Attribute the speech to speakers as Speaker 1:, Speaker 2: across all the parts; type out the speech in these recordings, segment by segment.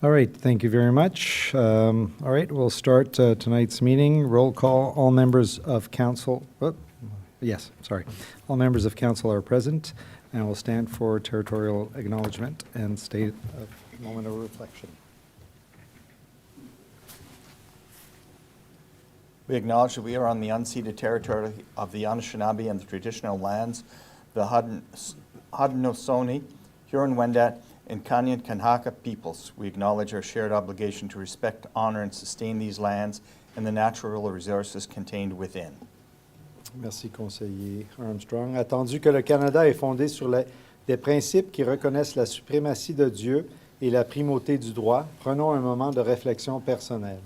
Speaker 1: All right, thank you very much. All right, we'll start tonight's meeting. Roll call. All members of council, all members of council are present, and we'll stand for territorial acknowledgement and state a moment of reflection.
Speaker 2: We acknowledge that we are on the unceded territory of the Anishinaabe and the traditional lands, the Haudenosaunee, Huron-Wendat, and Kanyan-Kanhaka peoples. We acknowledge our shared obligation to respect, honor, and sustain these lands and the natural resources contained within.
Speaker 1: Merci, conseiller Armstrong. Attendu que le Canada est fondé sur des principes qui reconnaissent la suprématie de Dieu et la primauté du droit, prenons un moment de réflexion personnelle.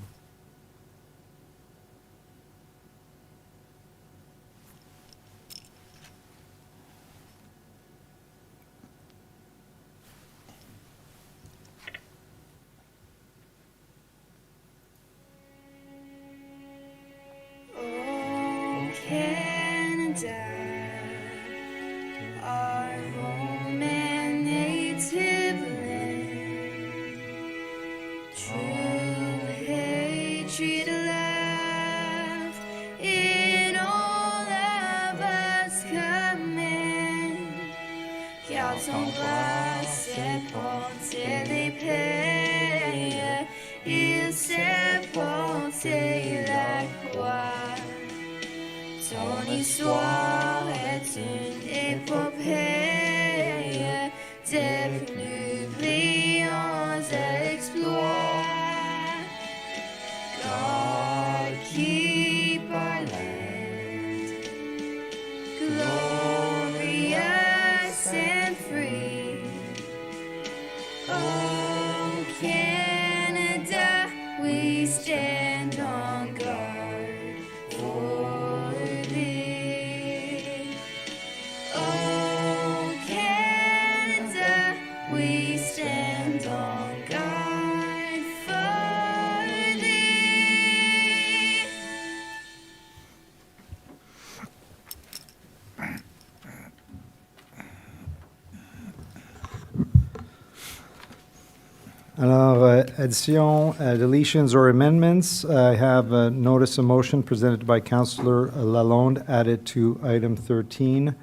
Speaker 1: Alors, addition, deletions or amendments. I have a notice of motion presented by Councillor Lalonde added to item 13.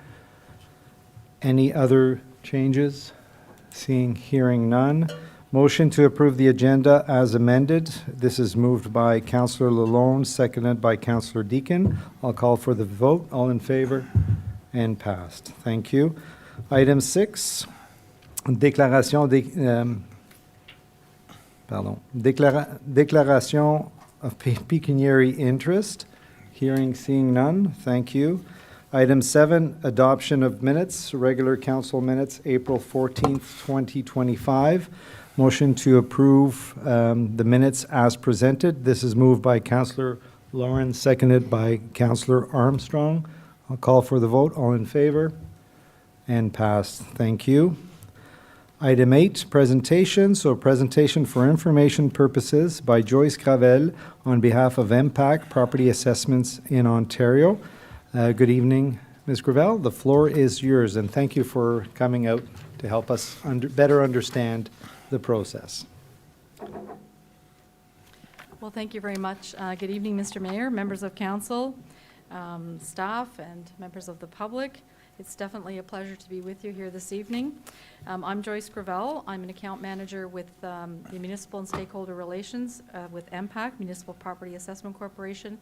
Speaker 1: Any other changes? Hearing none. Motion to approve the agenda as amended. This is moved by Councillor Lalonde, seconded by Councillor Deakin. I'll call for the vote. All in favor? And passed. Thank you. Item 6, Declaration of pecuniary interest. Seeing none. Thank you. Item 7, adoption of minutes, regular council minutes, April 14th, 2025. Motion to approve the minutes as presented. This is moved by Councillor Lauren, seconded by Councillor Armstrong. I'll call for the vote. All in favor? And passed. Thank you. Item 8, presentation. So presentation for information purposes by Joyce Gravelle on behalf of MPAC Property Assessments in Ontario. Good evening, Ms. Gravelle. The floor is yours, and thank you for coming out to help us better understand the process.
Speaker 3: Well, thank you very much. Good evening, Mr. Mayor, members of council, staff, and members of the public. It's definitely a pleasure to be with you here this evening. I'm Joyce Gravelle. I'm an account manager with the Municipal and Stakeholder Relations with MPAC, Municipal Property Assessment Corporation,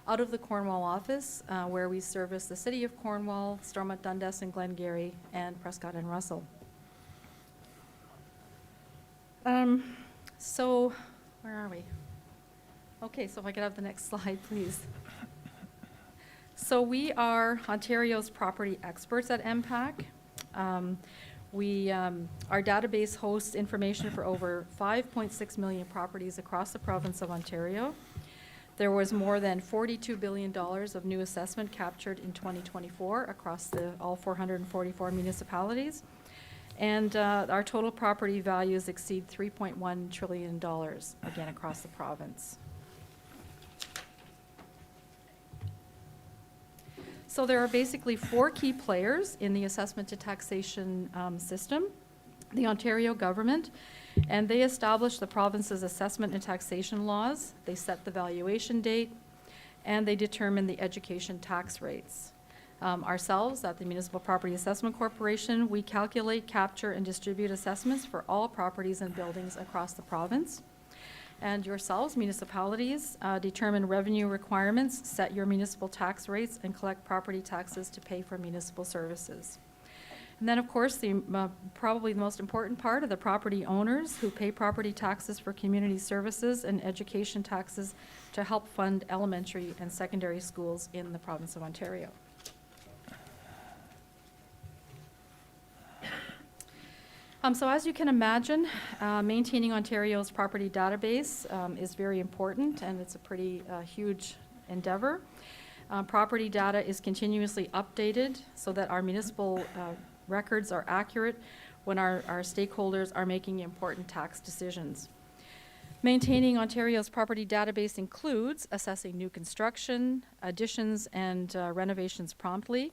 Speaker 3: out of the Cornwall office, where we service the City of Cornwall, Stormont, Dundas, and Glengarry, and Prescott and Russell. So, where are we? Okay, so if I could have the next slide, please. So we are Ontario's property experts at MPAC. Our database hosts information for over 5.6 million properties across the province of Ontario. There was more than $42 billion of new assessment captured in 2024 across all 444 municipalities. And our total property values exceed $3.1 trillion, again, across the province. So there are basically 4 key players in the assessment to taxation system. the Ontario government, and they establish the province's assessment and taxation laws. They set the valuation date, and they determine the education tax rates. Ourselves, at the Municipal Property Assessment Corporation, we calculate, capture, and distribute assessments for all properties and buildings across the province. And yourselves, municipalities, determine revenue requirements, set your municipal tax rates, and collect property taxes to pay for municipal services. And then, of course, probably the most important part of the property owners who pay property taxes for community services and education taxes to help fund elementary and secondary schools in the province of Ontario. So as you can imagine, maintaining Ontario's property database is very important, and it's a pretty huge endeavor. Property data is continuously updated so that our municipal records are accurate when our stakeholders are making important tax decisions. Maintaining Ontario's property database includes assessing new construction, additions, and renovations promptly,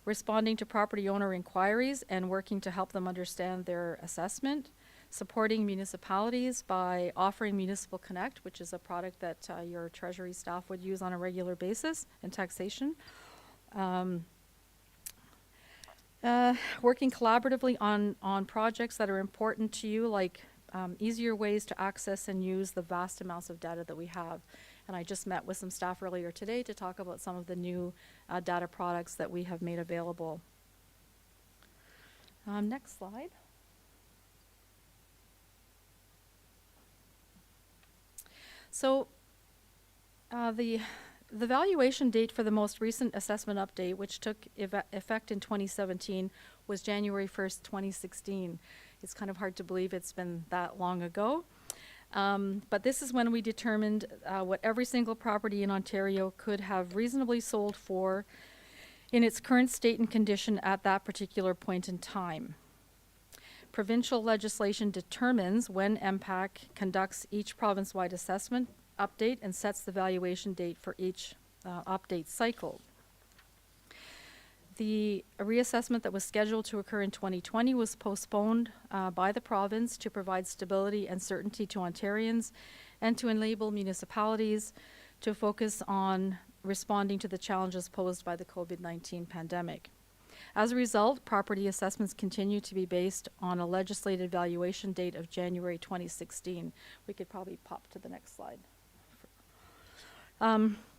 Speaker 3: responding to property owner inquiries and working to help them understand their assessment, supporting municipalities by offering Municipal Connect, which is a product that your Treasury staff would use on a regular basis, and taxation. Working collaboratively on projects that are important to you, like easier ways to access and use the vast amounts of data that we have. And I just met with some staff earlier today to talk about some of the new data products that we have made available. Next slide. So the valuation date for the most recent assessment update, which took effect in 2017, was January 1st, 2016. It's kind of hard to believe it's been that long ago. But this is when we determined what every single property in Ontario could have reasonably sold for in its current state and condition at that particular point in time. Provincial legislation determines when MPAC conducts each province-wide assessment update and sets the valuation date for each update cycle. The reassessment that was scheduled to occur in 2020 was postponed by the province to provide stability and certainty to Ontarians and to enable municipalities to focus on responding to the challenges posed by the COVID-19 pandemic. As a result, property assessments continue to be based on a legislated valuation date of January 2016. We could probably pop to the next slide.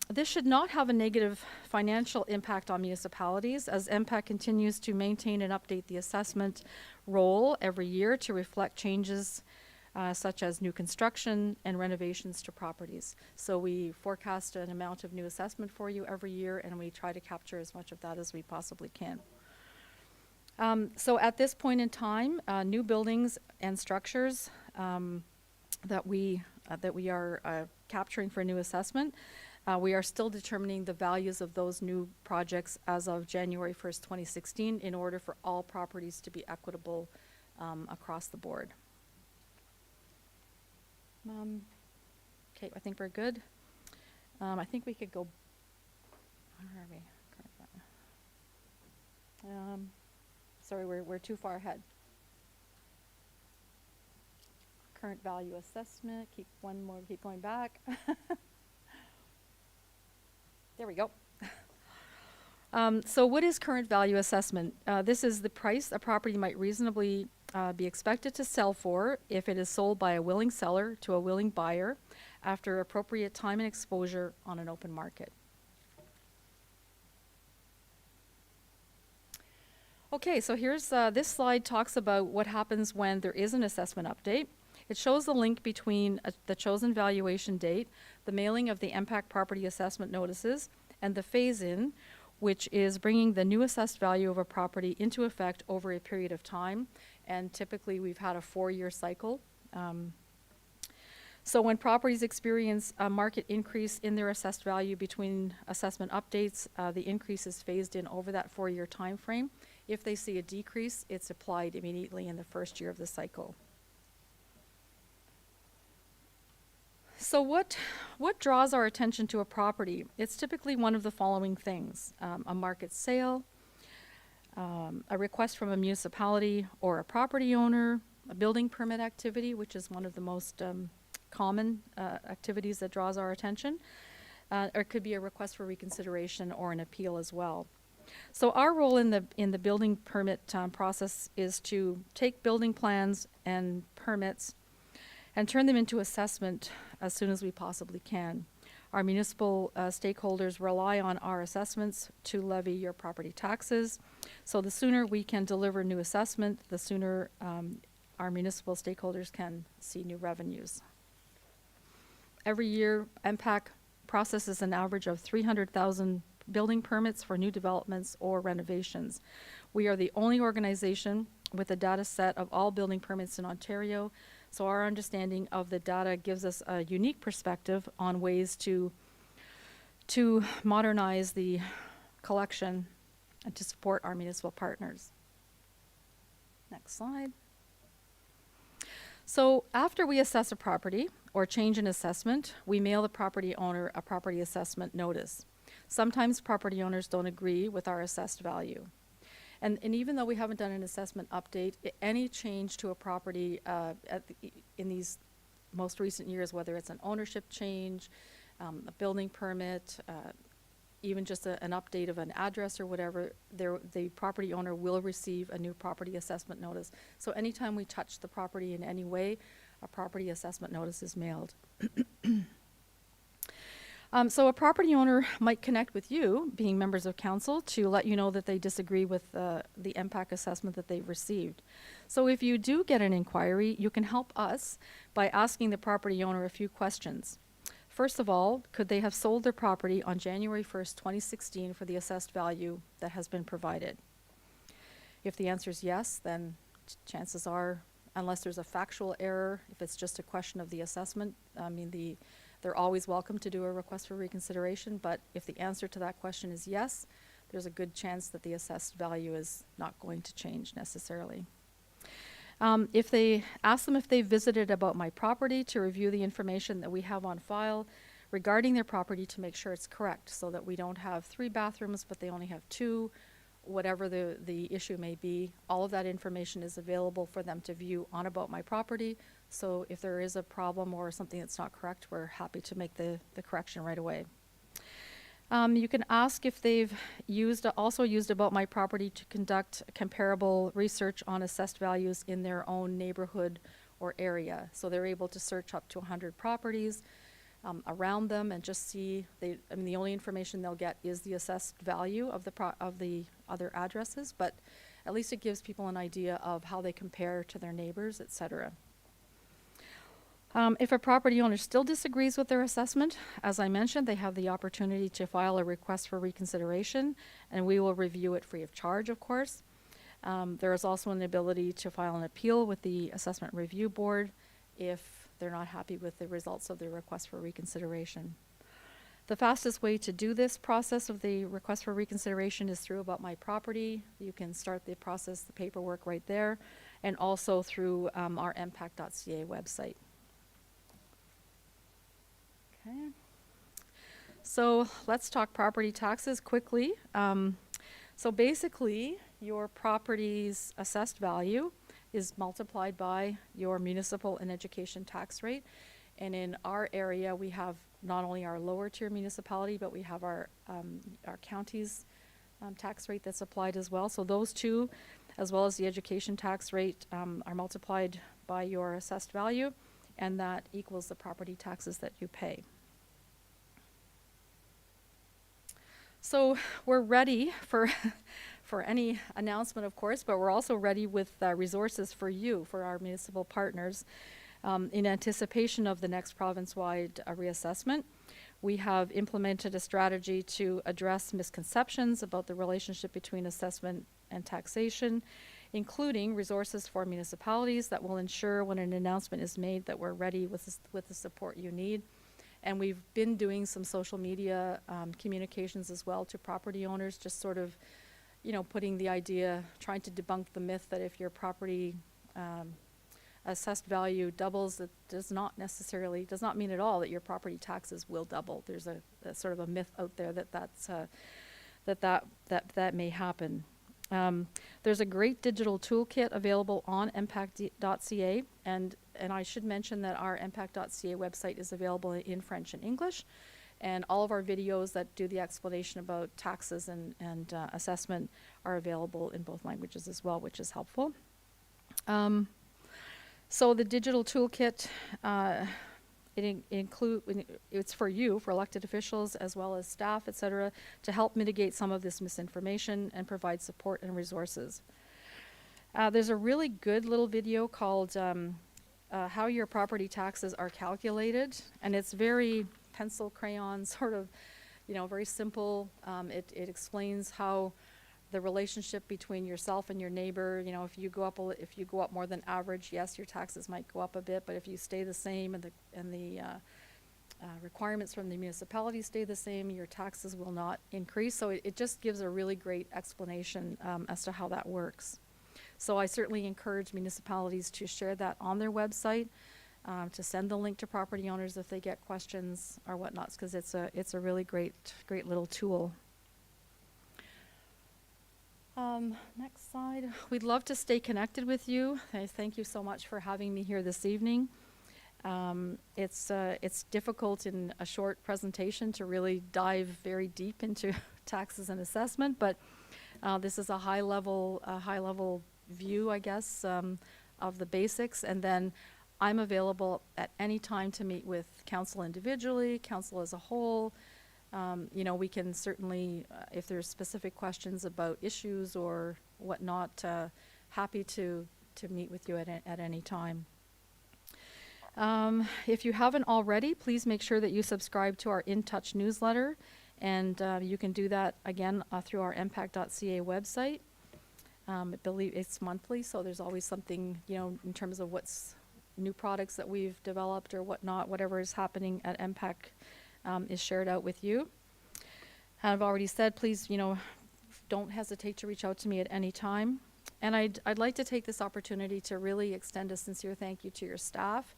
Speaker 3: This should not have a negative financial impact on municipalities, as MPAC continues to maintain and update the assessment role every year to reflect changes such as new construction and renovations to properties. So we forecast an amount of new assessment for you every year, and we try to capture as much of that as we possibly can. So at this point in time, new buildings and structures that we are capturing for new assessment, we are still determining the values of those new projects as of January 1st, 2016, in order for all properties to be equitable across the board. Okay, I think we're good. I think we could go, where are we? Sorry, we're too far ahead. Current value assessment, keep going back. There we go. So what is current value assessment? This is the price a property might reasonably be expected to sell for if it is sold by a willing seller to a willing buyer after appropriate time and exposure on an open market. Okay, so here's this slide talks about what happens when there is an assessment update. It shows the link between the chosen valuation date, the mailing of the MPAC property assessment notices, and the phase-in, which is bringing the new assessed value of a property into effect over a period of time. And typically we've had a 4-year cycle. So when properties experience a market increase in their assessed value between assessment updates, the increase is phased in over that 4-year time frame. If they see a decrease, it's applied immediately in the first year of the cycle. So what draws our attention to a property? It's typically one of the following things: a market sale, A request from a municipality or a property owner, a building permit activity, which is one of the most common activities that draws our attention, or it could be a request for reconsideration or an appeal as well. So our role in the building permit process is to take building plans and permits and turn them into assessment as soon as we possibly can. Our municipal stakeholders rely on our assessments to levy your property taxes. So the sooner we can deliver new assessment, the sooner our municipal stakeholders can see new revenues. Every year, MPAC processes an average of 300,000 building permits for new developments or renovations. We are the only organization with a data set of all building permits in Ontario, so our understanding of the data gives us a unique perspective on ways to modernize the collection and to support our municipal partners. Next slide. So after we assess a property or change an assessment, we mail the property owner a property assessment notice. Sometimes property owners don't agree with our assessed value. And even though we haven't done an assessment update, any change to a property in these most recent years, whether it's an ownership change, a building permit, even just an update of an address or whatever, the property owner will receive a new property assessment notice. So anytime we touch the property in any way, a property assessment notice is mailed. So a property owner might connect with you, being members of council, to let you know that they disagree with the MPAC assessment that they've received. So if you do get an inquiry, you can help us by asking the property owner a few questions. First of all, could they have sold their property on January 1st, 2016 for the assessed value that has been provided? If the answer is yes, then chances are, unless there's a factual error, if it's just a question of the assessment, they're always welcome to do a request for reconsideration, but if the answer to that question is yes, there's a good chance that the assessed value is not going to change necessarily. If they ask them if they visited About My Property to review the information that we have on file regarding their property to make sure it's correct, so that we don't have 3 bathrooms but they only have 2, whatever the issue may be, all of that information is available for them to view on About My Property. So if there is a problem or something that's not correct, we're happy to make the correction right away. You can ask if they've also used About My Property to conduct comparable research on assessed values in their own neighborhood or area. So they're able to search up to 100 properties around them and just see, the only information they'll get is the assessed value of the other addresses, but at least it gives people an idea of how they compare to their neighbors, etc. If a property owner still disagrees with their assessment, as I mentioned, they have the opportunity to file a request for reconsideration, and we will review it free of charge, of course. There is also an ability to file an appeal with the Assessment Review Board if they're not happy with the results of their request for reconsideration. The fastest way to do this process of the request for reconsideration is through About My Property. You can start the process, the paperwork right there, and also through our MPAC.ca website. Okay. So let's talk property taxes quickly. So basically, your property's assessed value is multiplied by your municipal and education tax rate. And in our area, we have not only our lower tier municipality, but we have our county's tax rate that's applied as well. So those two, as well as the education tax rate, are multiplied by your assessed value, and that equals the property taxes that you pay. So we're ready for any announcement, of course, but we're also ready with resources for you, for our municipal partners. In anticipation of the next province-wide reassessment, we have implemented a strategy to address misconceptions about the relationship between assessment and taxation, including resources for municipalities that will ensure when an announcement is made that we're ready with the support you need. And we've been doing some social media communications as well to property owners, just sort of, putting the idea, trying to debunk the myth that if your property assessed value doubles, it does not mean at all that your property taxes will double. There's a sort of a myth out there that may happen. There's a great digital toolkit available on MPAC.ca, and I should mention that our MPAC.ca website is available in French and English, and all of our videos that do the explanation about taxes and assessment are available in both languages as well, which is helpful. So the digital toolkit, it's for you, for elected officials, as well as staff, et cetera, to help mitigate some of this misinformation and provide support and resources. There's a really good little video called How Your Property Taxes Are Calculated, and it's very pencil crayon, sort of, very simple. It explains how the relationship between yourself and your neighbor, if you go up more than average, yes, your taxes might go up a bit, but if you stay the same and the requirements from the municipality stay the same, your taxes will not increase. So it just gives a really great explanation as to how that works. So I certainly encourage municipalities to share that on their website, to send the link to property owners if they get questions or whatnot, because it's a really great little tool. Next slide. We'd love to stay connected with you. Thank you so much for having me here this evening. It's difficult in a short presentation to really dive very deep into taxes and assessment, but this is a high level view, I guess, of the basics. And then I'm available at any time to meet with council individually, council as a whole. We can certainly, if there's specific questions about issues or whatnot, happy to meet with you at any time. If you haven't already, please make sure that you subscribe to our In Touch newsletter, and you can do that again through our MPAC.ca website. I believe it's monthly, so there's always something, in terms of what's new products that we've developed or whatnot, whatever is happening at MPAC is shared out with you. I've already said, please, don't hesitate to reach out to me at any time. And I'd like to take this opportunity to really extend a sincere thank you to your staff,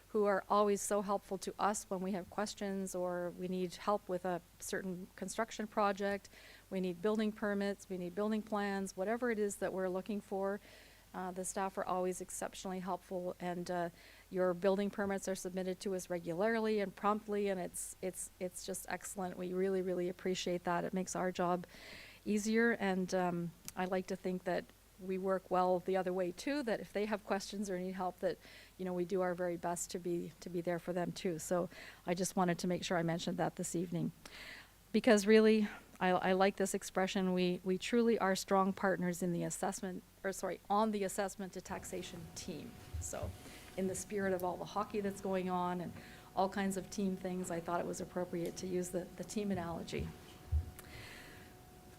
Speaker 3: who are always so helpful to us when we have questions or we need help with a certain construction project, we need building permits, we need building plans, whatever it is that we're looking for. The staff are always exceptionally helpful, and your building permits are submitted to us regularly and promptly, and it's just excellent. We really, really appreciate that. It makes our job easier, and I like to think that we work well the other way too, that if they have questions or need help, that we do our very best to be there for them too. So I just wanted to make sure I mentioned that this evening, because really I like this expression. We truly are strong partners in the on the assessment to taxation team. So in the spirit of all the hockey that's going on and all kinds of team things, I thought it was appropriate to use the team analogy.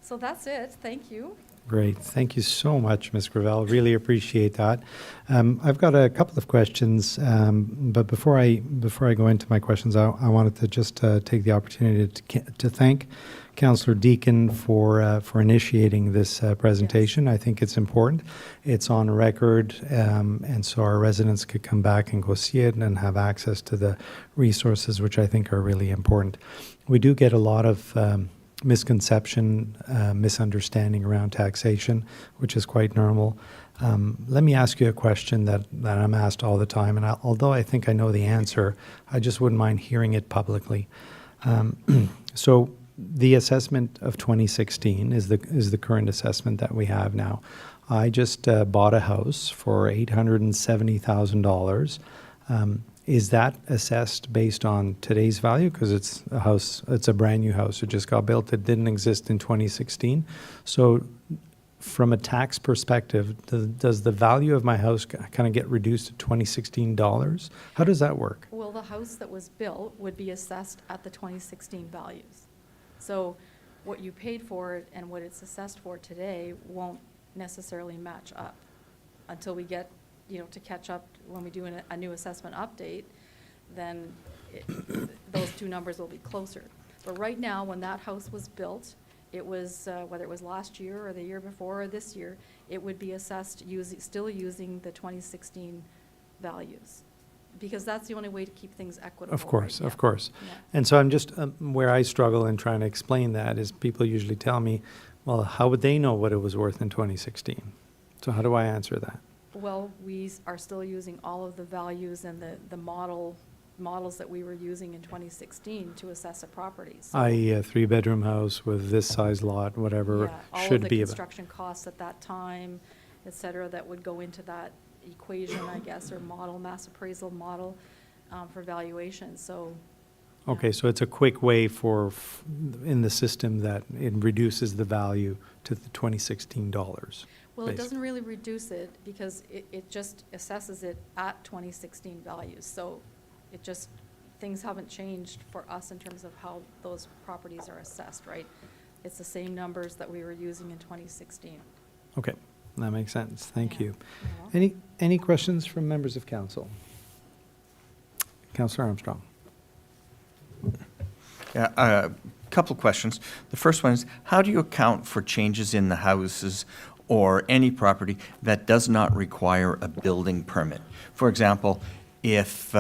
Speaker 3: So that's it. Thank you.
Speaker 1: Great. Thank you so much, Ms. Gravelle. Really appreciate that. I've got a couple of questions, but before I go into my questions, I wanted to just take the opportunity to thank Councillor Deakin for initiating this presentation. Yes. I think it's important. It's on record, and so our residents could come back and go see it and have access to the resources, which I think are really important. We do get a lot of misconception, misunderstanding around taxation, which is quite normal. Let me ask you a question that I'm asked all the time, and although I think I know the answer, I just wouldn't mind hearing it publicly. So the assessment of 2016 is the current assessment that we have now. I just bought a house for $870,000. Is that assessed based on today's value? Because it's a brand new house. It just got built. It didn't exist in 2016. So from a tax perspective, does the value of my house kind of get reduced to 2016 dollars? How does that work?
Speaker 3: Well, the house that was built would be assessed at the 2016 values. So what you paid for it and what it's assessed for today won't necessarily match up until we get to catch up when we do a new assessment update. Then those two numbers will be closer. But right now, when that house was built, it was, whether it was last year or the year before or this year, it would be assessed still using the 2016 values, because that's the only way to keep things equitable.
Speaker 1: Of course,
Speaker 3: right?
Speaker 1: Of course.
Speaker 3: Yeah.
Speaker 1: And so I'm just, where I struggle in trying to explain that is people usually tell me, Well, how would they know what it was worth in 2016? So how do I answer that?
Speaker 3: Well, we are still using all of the values and the models that we were using in 2016 to assess a property. So,
Speaker 1: I.e. a three-bedroom house with this size lot, whatever,
Speaker 3: yeah, all of
Speaker 1: should
Speaker 3: the
Speaker 1: be.
Speaker 3: construction costs at that time, et cetera, that would go into that equation, I guess, or model, mass appraisal model for valuation. So, yeah.
Speaker 1: Okay, so it's a quick way in the system that it reduces the value to the 2016 dollars.
Speaker 3: Well, it doesn't really reduce it because it just assesses it at 2016 values. So it just, things haven't changed for us in terms of how those properties are assessed, right? It's the same numbers that we were using in 2016.
Speaker 1: Okay, that makes sense. Thank
Speaker 3: Yeah.
Speaker 1: you.
Speaker 3: You're welcome.
Speaker 1: Any questions from members of council? Councillor Armstrong.
Speaker 2: Yeah, a couple of questions. The first one is, how do you account for changes in the houses or any property that does not require a building permit? For example, if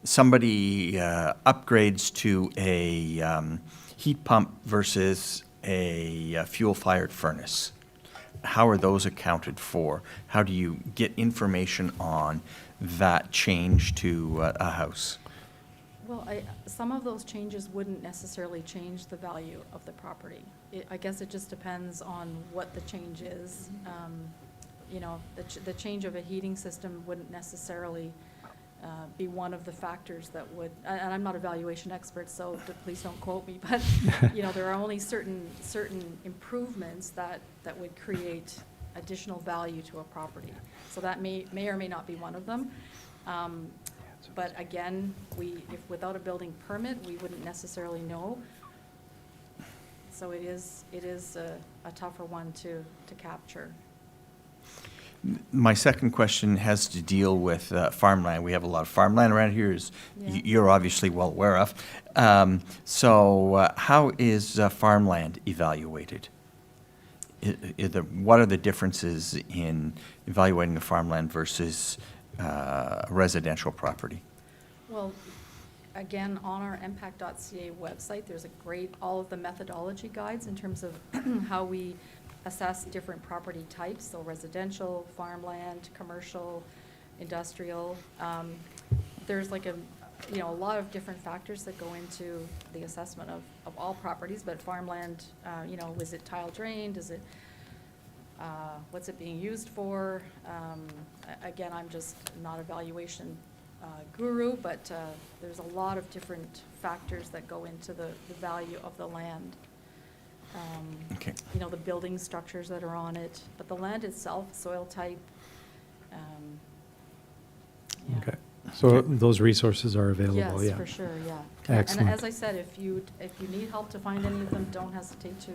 Speaker 2: somebody upgrades to a heat pump versus a fuel-fired furnace, how are those accounted for? How do you get information on that change to a house?
Speaker 3: Well, some of those changes wouldn't necessarily change the value of the property. I guess it just depends on what the change is. You know, the change of a heating system wouldn't necessarily be one of the factors that would, and I'm not a valuation expert, so please don't quote me, but, you know, there are only certain improvements that would create additional value to a property. So that may or may not be one of them. But again, if without a building permit, we wouldn't necessarily know. So it is a tougher one to capture.
Speaker 2: My second question has to deal with farmland. We have a lot of farmland around here, as
Speaker 3: Yeah.
Speaker 2: you're obviously well aware of. So how is farmland evaluated? What are the differences in evaluating the farmland versus residential property?
Speaker 3: Well, again, on our MPAC.ca website, there's all of the methodology guides in terms of how we assess different property types, so residential, farmland, commercial, industrial. There's like a lot of different factors that go into the assessment of all properties, but farmland, is it tile drained? Is it, what's it being used for? Again, I'm just not a valuation guru, but there's a lot of different factors that go into the value of the land.
Speaker 2: Okay.
Speaker 3: The building structures that are on it, but the land itself, soil type. Yeah.
Speaker 1: Okay, so those resources are available, yeah.
Speaker 3: Yes, for sure, yeah.
Speaker 1: Excellent.
Speaker 3: And as I said, if you need help to find any of them, don't hesitate to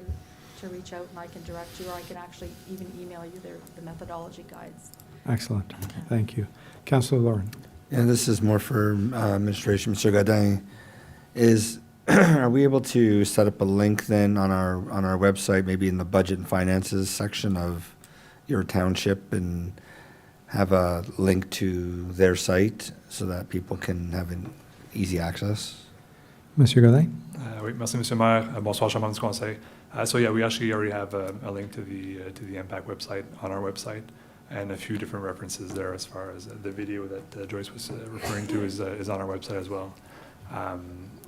Speaker 3: reach out and I can direct you, or I can actually even email you the methodology guides.
Speaker 1: Excellent, thank you. Councillor Lauren.
Speaker 4: Yeah, this is more for administration. Mr. Godin, are we able to set up a link then on our website, maybe in the budget and finances section of your township, and have a link to their site so that people can have an easy access?
Speaker 1: Monsieur Godin?
Speaker 5: Oui, merci, Monsieur le Maire. Bonsoir, Chambre du Conseil. So yeah, we actually already have a link to the MPAC website on our website, and a few different references there as far as the video that Joyce was referring to is on our website as well.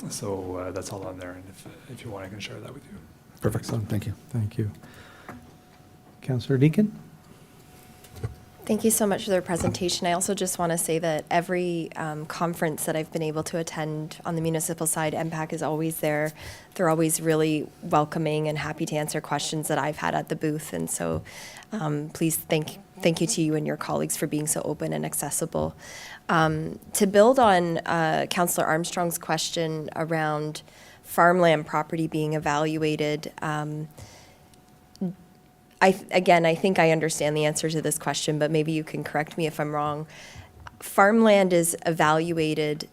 Speaker 5: So that's all on there, and if you want, I can share that with you.
Speaker 4: Perfect. Thank you.
Speaker 1: Thank you. Councillor Deakin?
Speaker 6: Thank you so much for the presentation. I also just want to say that every conference that I've been able to attend on the municipal side, MPAC is always there. They're always really welcoming and happy to answer questions that I've had at the booth. And so please thank you to you and your colleagues for being so open and accessible. To build on Councillor Armstrong's question around farmland property being evaluated, I think I understand the answer to this question, but maybe you can correct me if I'm wrong. Farmland is evaluated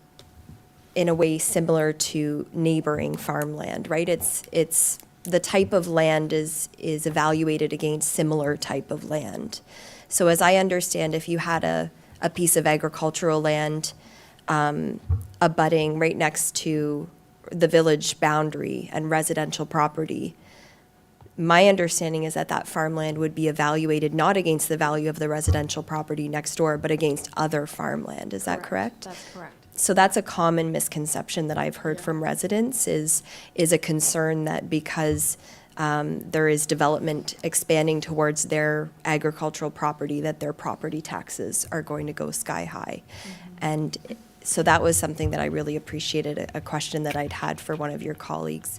Speaker 6: in a way similar to neighboring farmland, right? It's the type of land is evaluated against similar type of land. So as I understand, if you had a piece of agricultural land abutting right next to the village boundary and residential property, my understanding is that that farmland would be evaluated not against the value of the residential property next door, but against other farmland. Is that correct?
Speaker 3: That's correct.
Speaker 6: So that's a common misconception that I've heard from residents is a concern that because there is development expanding towards their agricultural property, that their property taxes are going to go sky high. And so that was something that I really appreciated, a question that I'd had for one of your colleagues.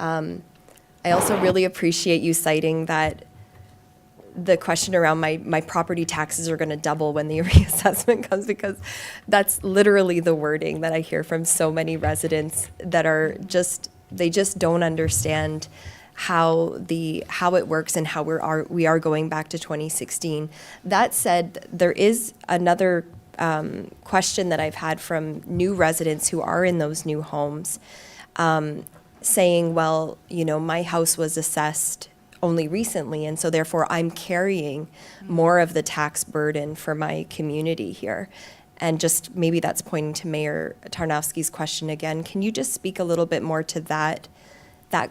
Speaker 6: I also really appreciate you citing that the question around my property taxes are going to double when the reassessment comes, because that's literally the wording that I hear from so many residents that are they just don't understand how it works and how we are going back to 2016. That said, there is another question that I've had from new residents who are in those new homes, saying, well, my house was assessed only recently, and so therefore I'm carrying more of the tax burden for my community here. And just maybe that's pointing to Mayor Tarnowski's question again. Can you just speak a little bit more to that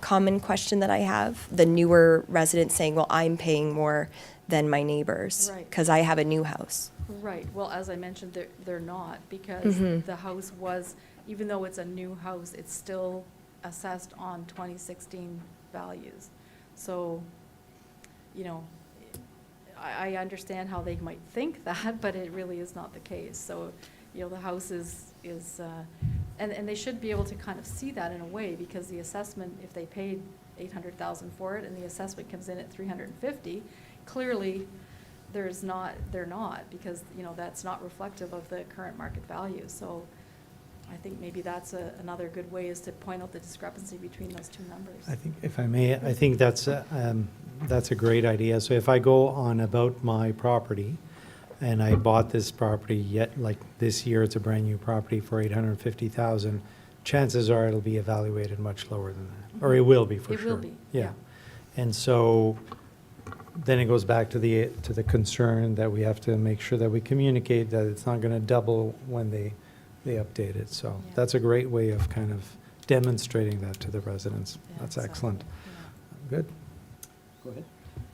Speaker 6: common question that I have? The newer residents saying, well, I'm paying more than my neighbors
Speaker 3: Right.
Speaker 6: because I have a new house.
Speaker 3: Right, well, as I mentioned, they're not, because the house was, even though it's a new house, it's still assessed on 2016 values. So, I understand how they might think that, but it really is not the case. So, the house is and they should be able to kind of see that in a way, because the assessment, if they paid $800,000 for it and the assessment comes in at $350,000, clearly they're not, because, that's not reflective of the current market value. So I think maybe that's another good way, is to point out the discrepancy between those two numbers.
Speaker 1: I think, if I may, I think that's a great idea. So if I go on About My Property, and I bought this property like this year, it's a brand-new property for $850,000, chances are it'll be evaluated much lower than that, or it will be for sure.
Speaker 3: It will be, yeah.
Speaker 1: And so then it goes back to the concern that we have to make sure that we communicate that it's not going to double when they update it. So
Speaker 3: Yeah.
Speaker 1: that's a great way of kind of demonstrating that to the residents.
Speaker 3: Yeah,
Speaker 1: That's
Speaker 3: exactly,
Speaker 1: excellent.
Speaker 3: yeah.
Speaker 1: Good. Go ahead.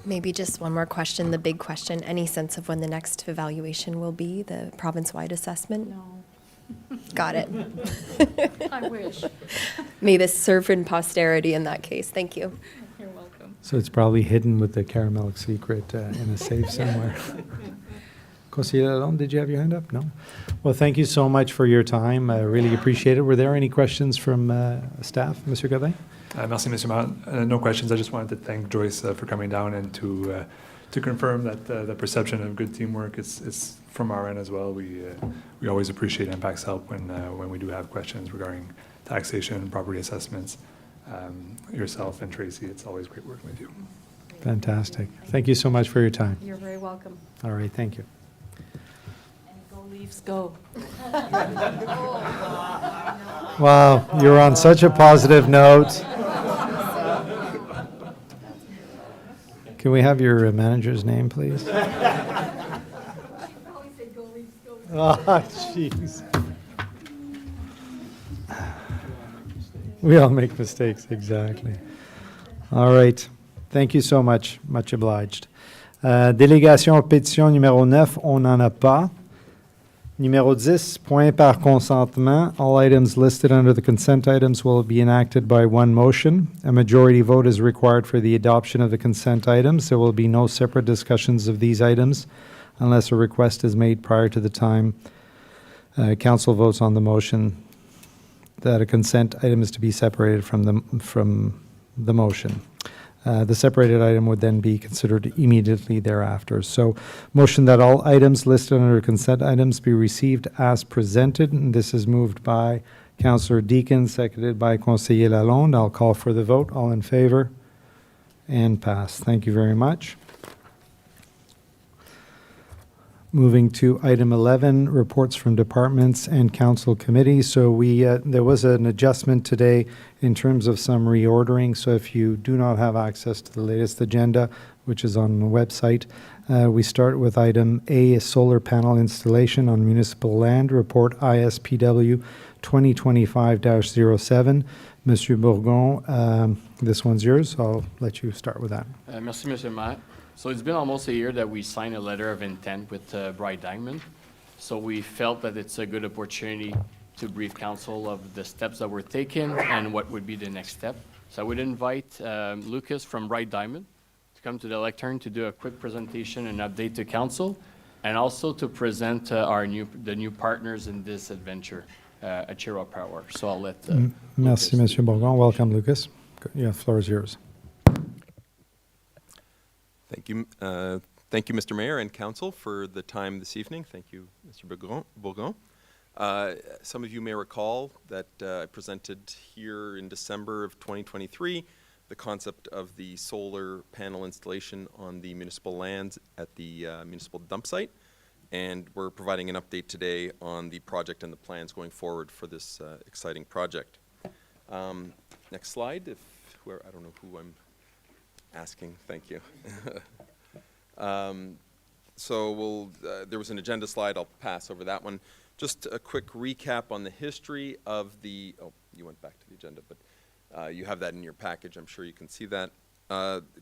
Speaker 6: Maybe just one more question, the big question. Any sense of when the next evaluation will be, the province-wide assessment?
Speaker 3: No,
Speaker 6: Got it.
Speaker 3: I wish.
Speaker 6: May this serve in posterity in that case. Thank you.
Speaker 3: You're welcome.
Speaker 1: So it's probably hidden with the caramelic secret in a safe somewhere. Conseiller Lalonde, did you have your hand up? No? Well, thank you so much for your time. I really appreciate it. Were there any questions from staff, Monsieur Gravelle?
Speaker 5: Merci, Monsieur Mayor. No questions. I just wanted to thank Joyce for coming down and to confirm that the perception of good teamwork is from our end as well. We always appreciate MPAC's help when we do have questions regarding taxation, property assessments. Yourself and Tracy, it's always great working with you.
Speaker 1: Fantastic. Thank you so much for your time.
Speaker 3: You're very welcome.
Speaker 1: All right, thank you.
Speaker 3: And go Leafs, go.
Speaker 1: Wow, you're on such a positive note. Can we have your manager's name, please? Oh, jeez. We all make mistakes, exactly. All right. Thank you so much. Much obliged. Délégation pétition numéro 9, on n'en a pas. Numéro 10, point par consentement. All items listed under the consent items will be enacted by one motion. A majority vote is required for the adoption of the consent items. There will be no separate discussions of these items unless a request is made prior to the time council votes on the motion that a consent item is to be separated from the motion. The separated item would then be considered immediately thereafter. So, motion that all items listed under consent items be received as presented. And this is moved by Councillor Deakin, seconded by Conseiller Lalonde. I'll call for the vote. All in favor? And pass. Thank you very much. Moving to item 11, reports from departments and council committees. So there was an adjustment today in terms of some reordering. So if you do not have access to the latest agenda, which is on the website, we start with item A, solar panel installation on municipal land, report ISPW 2025-07. Mr. Bourgon, this one's yours. I'll let you start with that.
Speaker 7: Merci, Monsieur le Maire. So it's been almost a year that we signed a letter of intent with Bright Diamond. So we felt that it's a good opportunity to brief council of the steps that were taken and what would be the next step. So I would invite Lucas from Bright Diamond to come to the lectern to do a quick presentation and update to council, and also to present the new partners in this adventure, Achiro Power. So I'll let
Speaker 1: Merci,
Speaker 7: Lucas
Speaker 1: Monsieur Bourgon. Welcome, Lucas. Yeah, the floor is yours.
Speaker 8: Thank you, Mr. Mayor and Council, for the time this evening. Thank you, Mr. Bourgon. Some of you may recall that I presented here in December of 2023 the concept of the solar panel installation on the municipal lands at the municipal dump site, and we're providing an update today on the project and the plans going forward for this exciting project. Next slide, I don't know who I'm asking. Thank you. So there was an agenda slide. I'll pass over that one. Just a quick recap on the history of the, oh, you went back to the agenda, but you have that in your package. I'm sure you can see that.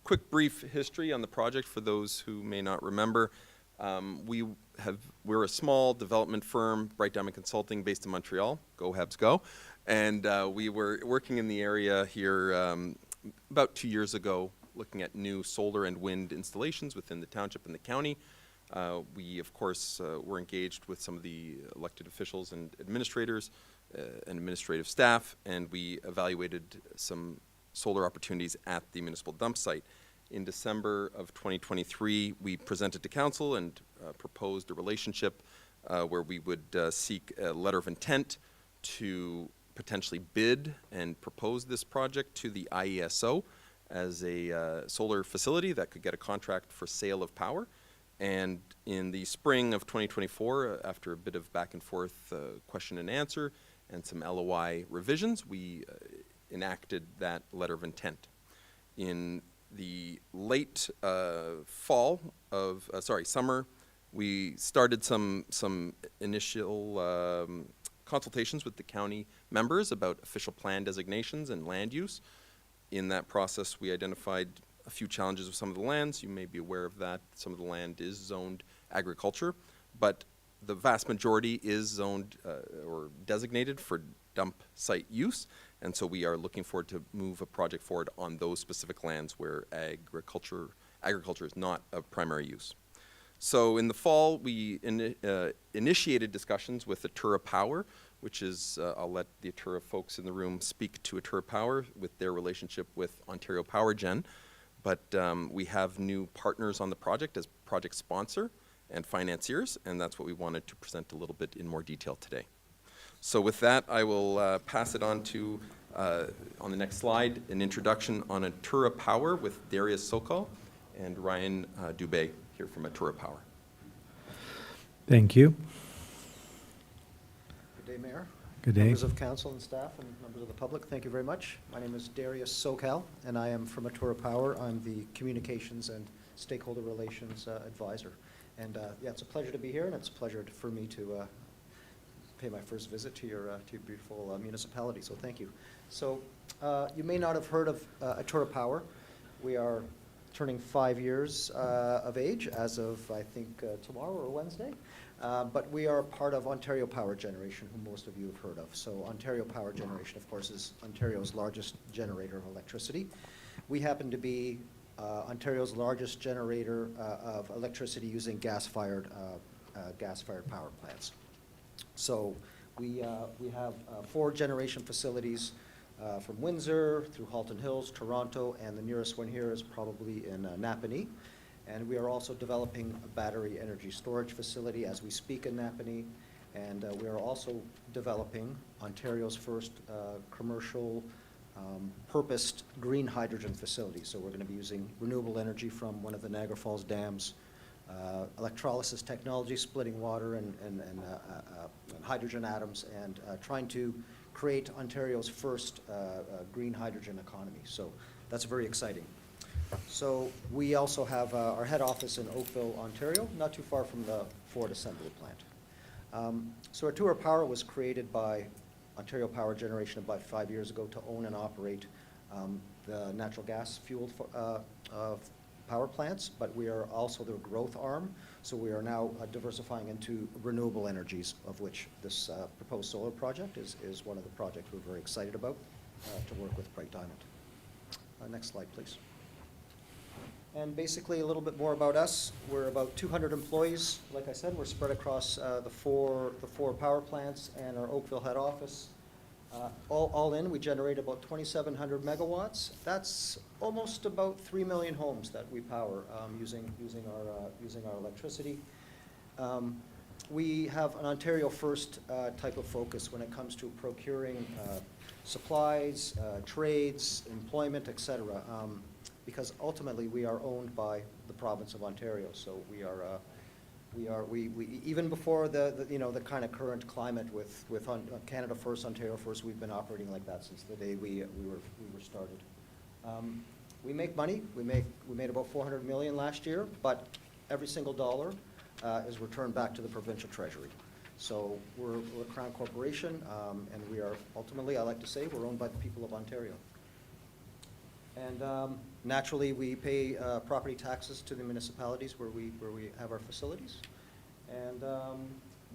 Speaker 8: Quick brief history on the project for those who may not remember. We're a small development firm, Bright Diamond Consulting, based in Montreal. Go Habs go. And we were working in the area here about 2 years ago, looking at new solar and wind installations within the township and the county. We, of course, were engaged with some of the elected officials and administrators and administrative staff, and we evaluated some solar opportunities at the municipal dump site. In December of 2023, we presented to council and proposed a relationship where we would seek a letter of intent to potentially bid and propose this project to the IESO as a solar facility that could get a contract for sale of power. And in the spring of 2024, after a bit of back and forth question and answer and some LOI revisions, we enacted that letter of intent. In the late summer, we started some initial consultations with the county members about official plan designations and land use. In that process, we identified a few challenges with some of the lands. You may be aware of that. Some of the land is zoned agriculture, but the vast majority is zoned or designated for dump site use, and so we are looking forward to move a project forward on those specific lands where agriculture is not a primary use. So in the fall, we initiated discussions with Atura Power, which is, I'll let the Atura folks in the room speak to Atura Power with their relationship with Ontario Power Gen. But we have new partners on the project as project sponsor and financiers, and that's what we wanted to present a little bit in more detail today. So with that, I will pass it on to, on the next slide, an introduction on Atura Power with Darius Sokol and Ryan Dubé here from Atura Power.
Speaker 1: Thank you.
Speaker 9: Good day, Mayor.
Speaker 1: Good day.
Speaker 9: Members of council and staff and members of the public, thank you very much. My name is Darius Sokal, and I am from Atura Power. I'm the Communications and Stakeholder Relations Advisor. And yeah, it's a pleasure to be here, and it's a pleasure for me to pay my first visit to your beautiful municipality, so thank you. So you may not have heard of Atura Power. We are turning 5 years of age as of, I think, tomorrow or Wednesday. But we are part of Ontario Power Generation, who most of you have heard of. So Ontario Power Generation, of course, is Ontario's largest generator of electricity. We happen to be Ontario's largest generator of electricity using gas-fired power plants. So we have 4 generation facilities from Windsor through Halton Hills, Toronto, and the nearest one here is probably in Napanee. And we are also developing a battery energy storage facility as we speak in Napanee. And we are also developing Ontario's first commercial purposed green hydrogen facility. So we're going to be using renewable energy from one of the Niagara Falls dams, electrolysis technology, splitting water and hydrogen atoms, and trying to create Ontario's first green hydrogen economy. So that's very exciting. So we also have our head office in Oakville, Ontario, not too far from the Ford Assembly Plant. So Atura Power was created by Ontario Power Generation about 5 years ago to own and operate the natural gas fueled power plants, but we are also their growth arm. So we are now diversifying into renewable energies, of which this proposed solar project is one of the projects we're very excited about to work with Bright Diamond. Next slide, please. And basically, a little bit more about us. We're about 200 employees. Like I said, we're spread across the four power plants and our Oakville head office. All in, we generate about 2,700 megawatts. That's almost about 3 million homes that we power using our electricity. We have an Ontario First type of focus when it comes to procuring supplies, trades, employment, et cetera, because ultimately we are owned by the province of Ontario. So we even before the kind of current climate with Canada First, Ontario First, we've been operating like that since the day we were started. We make money. We made about $400 million last year, but every single dollar is returned back to the provincial treasury. So we're a Crown corporation, and we are ultimately, I like to say, we're owned by the people of Ontario. And naturally, we pay property taxes to the municipalities where we have our facilities. And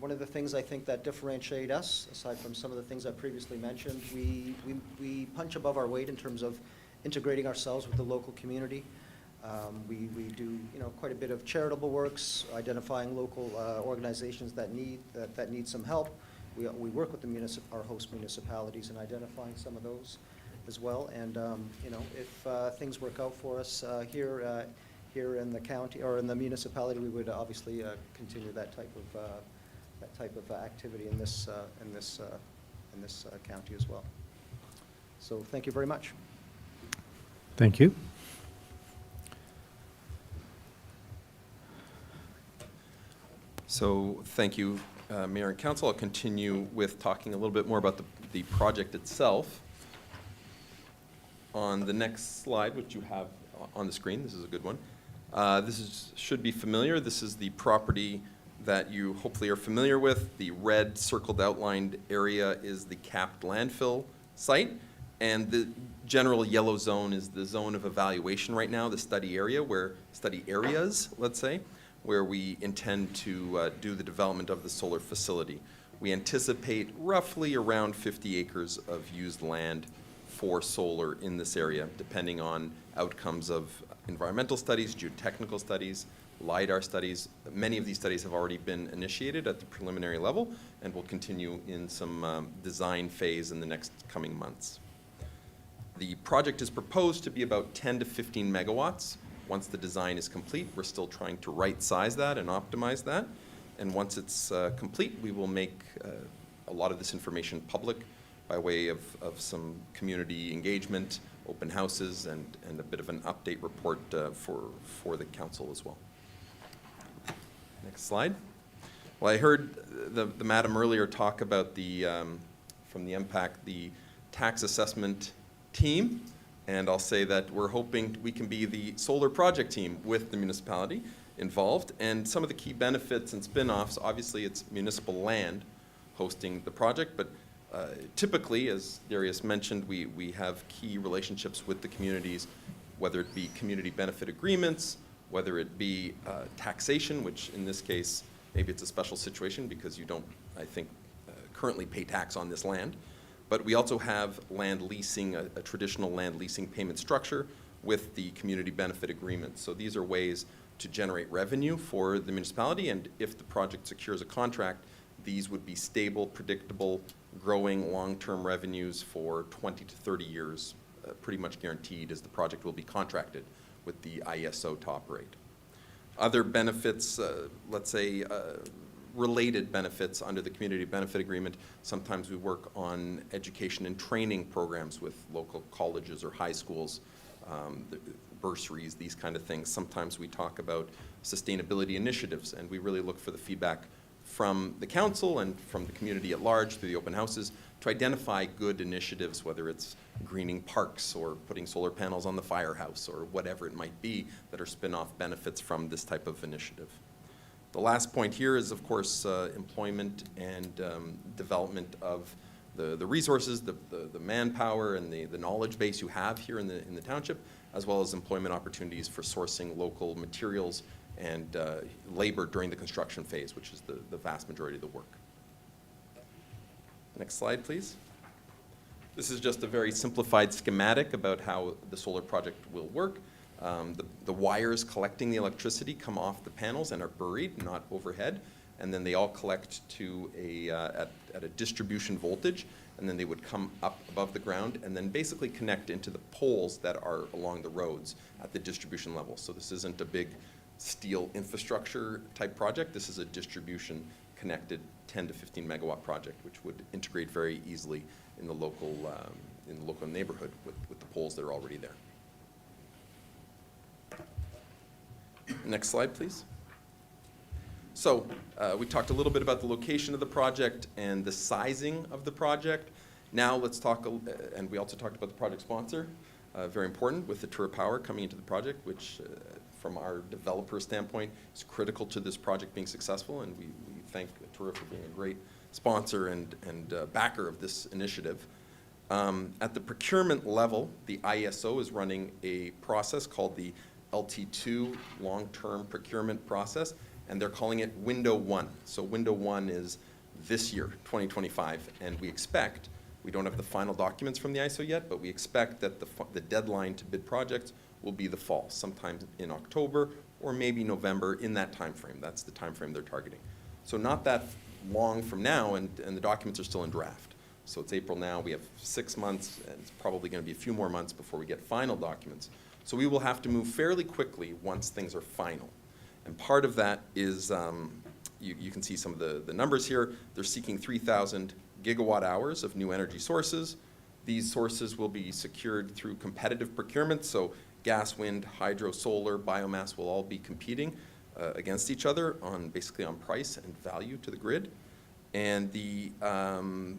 Speaker 9: one of the things I think that differentiate us, aside from some of the things I previously mentioned, we punch above our weight in terms of integrating ourselves with the local community. We do quite a bit of charitable works, identifying local organizations that need some help. We work with our host municipalities in identifying some of those as well. And if things work out for us here in the county or in the municipality, we would obviously continue that type of activity in this county as well. So thank you very much.
Speaker 1: Thank you.
Speaker 8: So thank you, Mayor and Council. I'll continue with talking a little bit more about the project itself. On the next slide, which you have on the screen, this is a good one. Should be familiar. This is the property that you hopefully are familiar with. The red circled outlined area is the capped landfill site, and the general yellow zone is the zone of evaluation right now, the study areas, let's say, where we intend to do the development of the solar facility. We anticipate roughly around 50 acres of used land for solar in this area, depending on outcomes of environmental studies, geotechnical studies, LiDAR studies. Many of these studies have already been initiated at the preliminary level and will continue in some design phase in the next coming months. The project is proposed to be about 10 to 15 megawatts. Once the design is complete, we're still trying to right-size that and optimize that. And once it's complete, we will make a lot of this information public by way of some community engagement, open houses, and a bit of an update report for the council as well. Next slide. Well, I heard the madam earlier talk about from the MPAC, the tax assessment team, and I'll say that we're hoping we can be the solar project team with the municipality involved. And some of the key benefits and spin-offs, obviously it's municipal land hosting the project, but typically, as Darius mentioned, we have key relationships with the communities, whether it be community benefit agreements, whether it be taxation, which in this case, maybe it's a special situation because you don't, I think, currently pay tax on this land. But we also have land leasing, a traditional land leasing payment structure with the community benefit agreements. So these are ways to generate revenue for the municipality, and if the project secures a contract, these would be stable, predictable, growing long-term revenues for 20 to 30 years, pretty much guaranteed, as the project will be contracted with the ISO to operate. Other benefits, let's say related benefits under the community benefit agreement, sometimes we work on education and training programs with local colleges or high schools, bursaries, these kind of things. Sometimes we talk about sustainability initiatives, and we really look for the feedback from the council and from the community at large through the open houses to identify good initiatives, whether it's greening parks or putting solar panels on the firehouse or whatever it might be that are spin-off benefits from this type of initiative. The last point here is, of course, employment and development of the resources, the manpower, and the knowledge base you have here in the township, as well as employment opportunities for sourcing local materials and labor during the construction phase, which is the vast majority of the work. Next slide, please. This is just a very simplified schematic about how the solar project will work. The wires collecting the electricity come off the panels and are buried, not overhead, and then they all collect to at a distribution voltage, and then they would come up above the ground and then basically connect into the poles that are along the roads at the distribution level. So this isn't a big steel infrastructure type project. This is a distribution connected 10 to 15 megawatt project, which would integrate very easily in the local neighborhood with the poles that are already there. Next slide, please. So we talked a little bit about the location of the project and the sizing of the project. Now let's talk, and we also talked about the project sponsor, very important with the Atura Power coming into the project, which from our developer standpoint is critical to this project being successful, and we thank Atura for being a great sponsor and backer of this initiative. At the procurement level, the IESO is running a process called the LT2 long-term procurement process, and they're calling it Window 1. So Window 1 is this year, 2025, and we don't have the final documents from the ISO yet, but we expect that the deadline to bid projects will be the fall, sometime in October or maybe November, in that time frame. That's the time frame they're targeting. So not that long from now, and the documents are still in draft. So it's April now, we have 6 months, and it's probably going to be a few more months before we get final documents. So we will have to move fairly quickly once things are final. And part of that is, you can see some of the numbers here. They're seeking 3,000 gigawatt hours of new energy sources. These sources will be secured through competitive procurement, so gas, wind, hydro, solar, biomass will all be competing against each other basically on price and value to the grid. And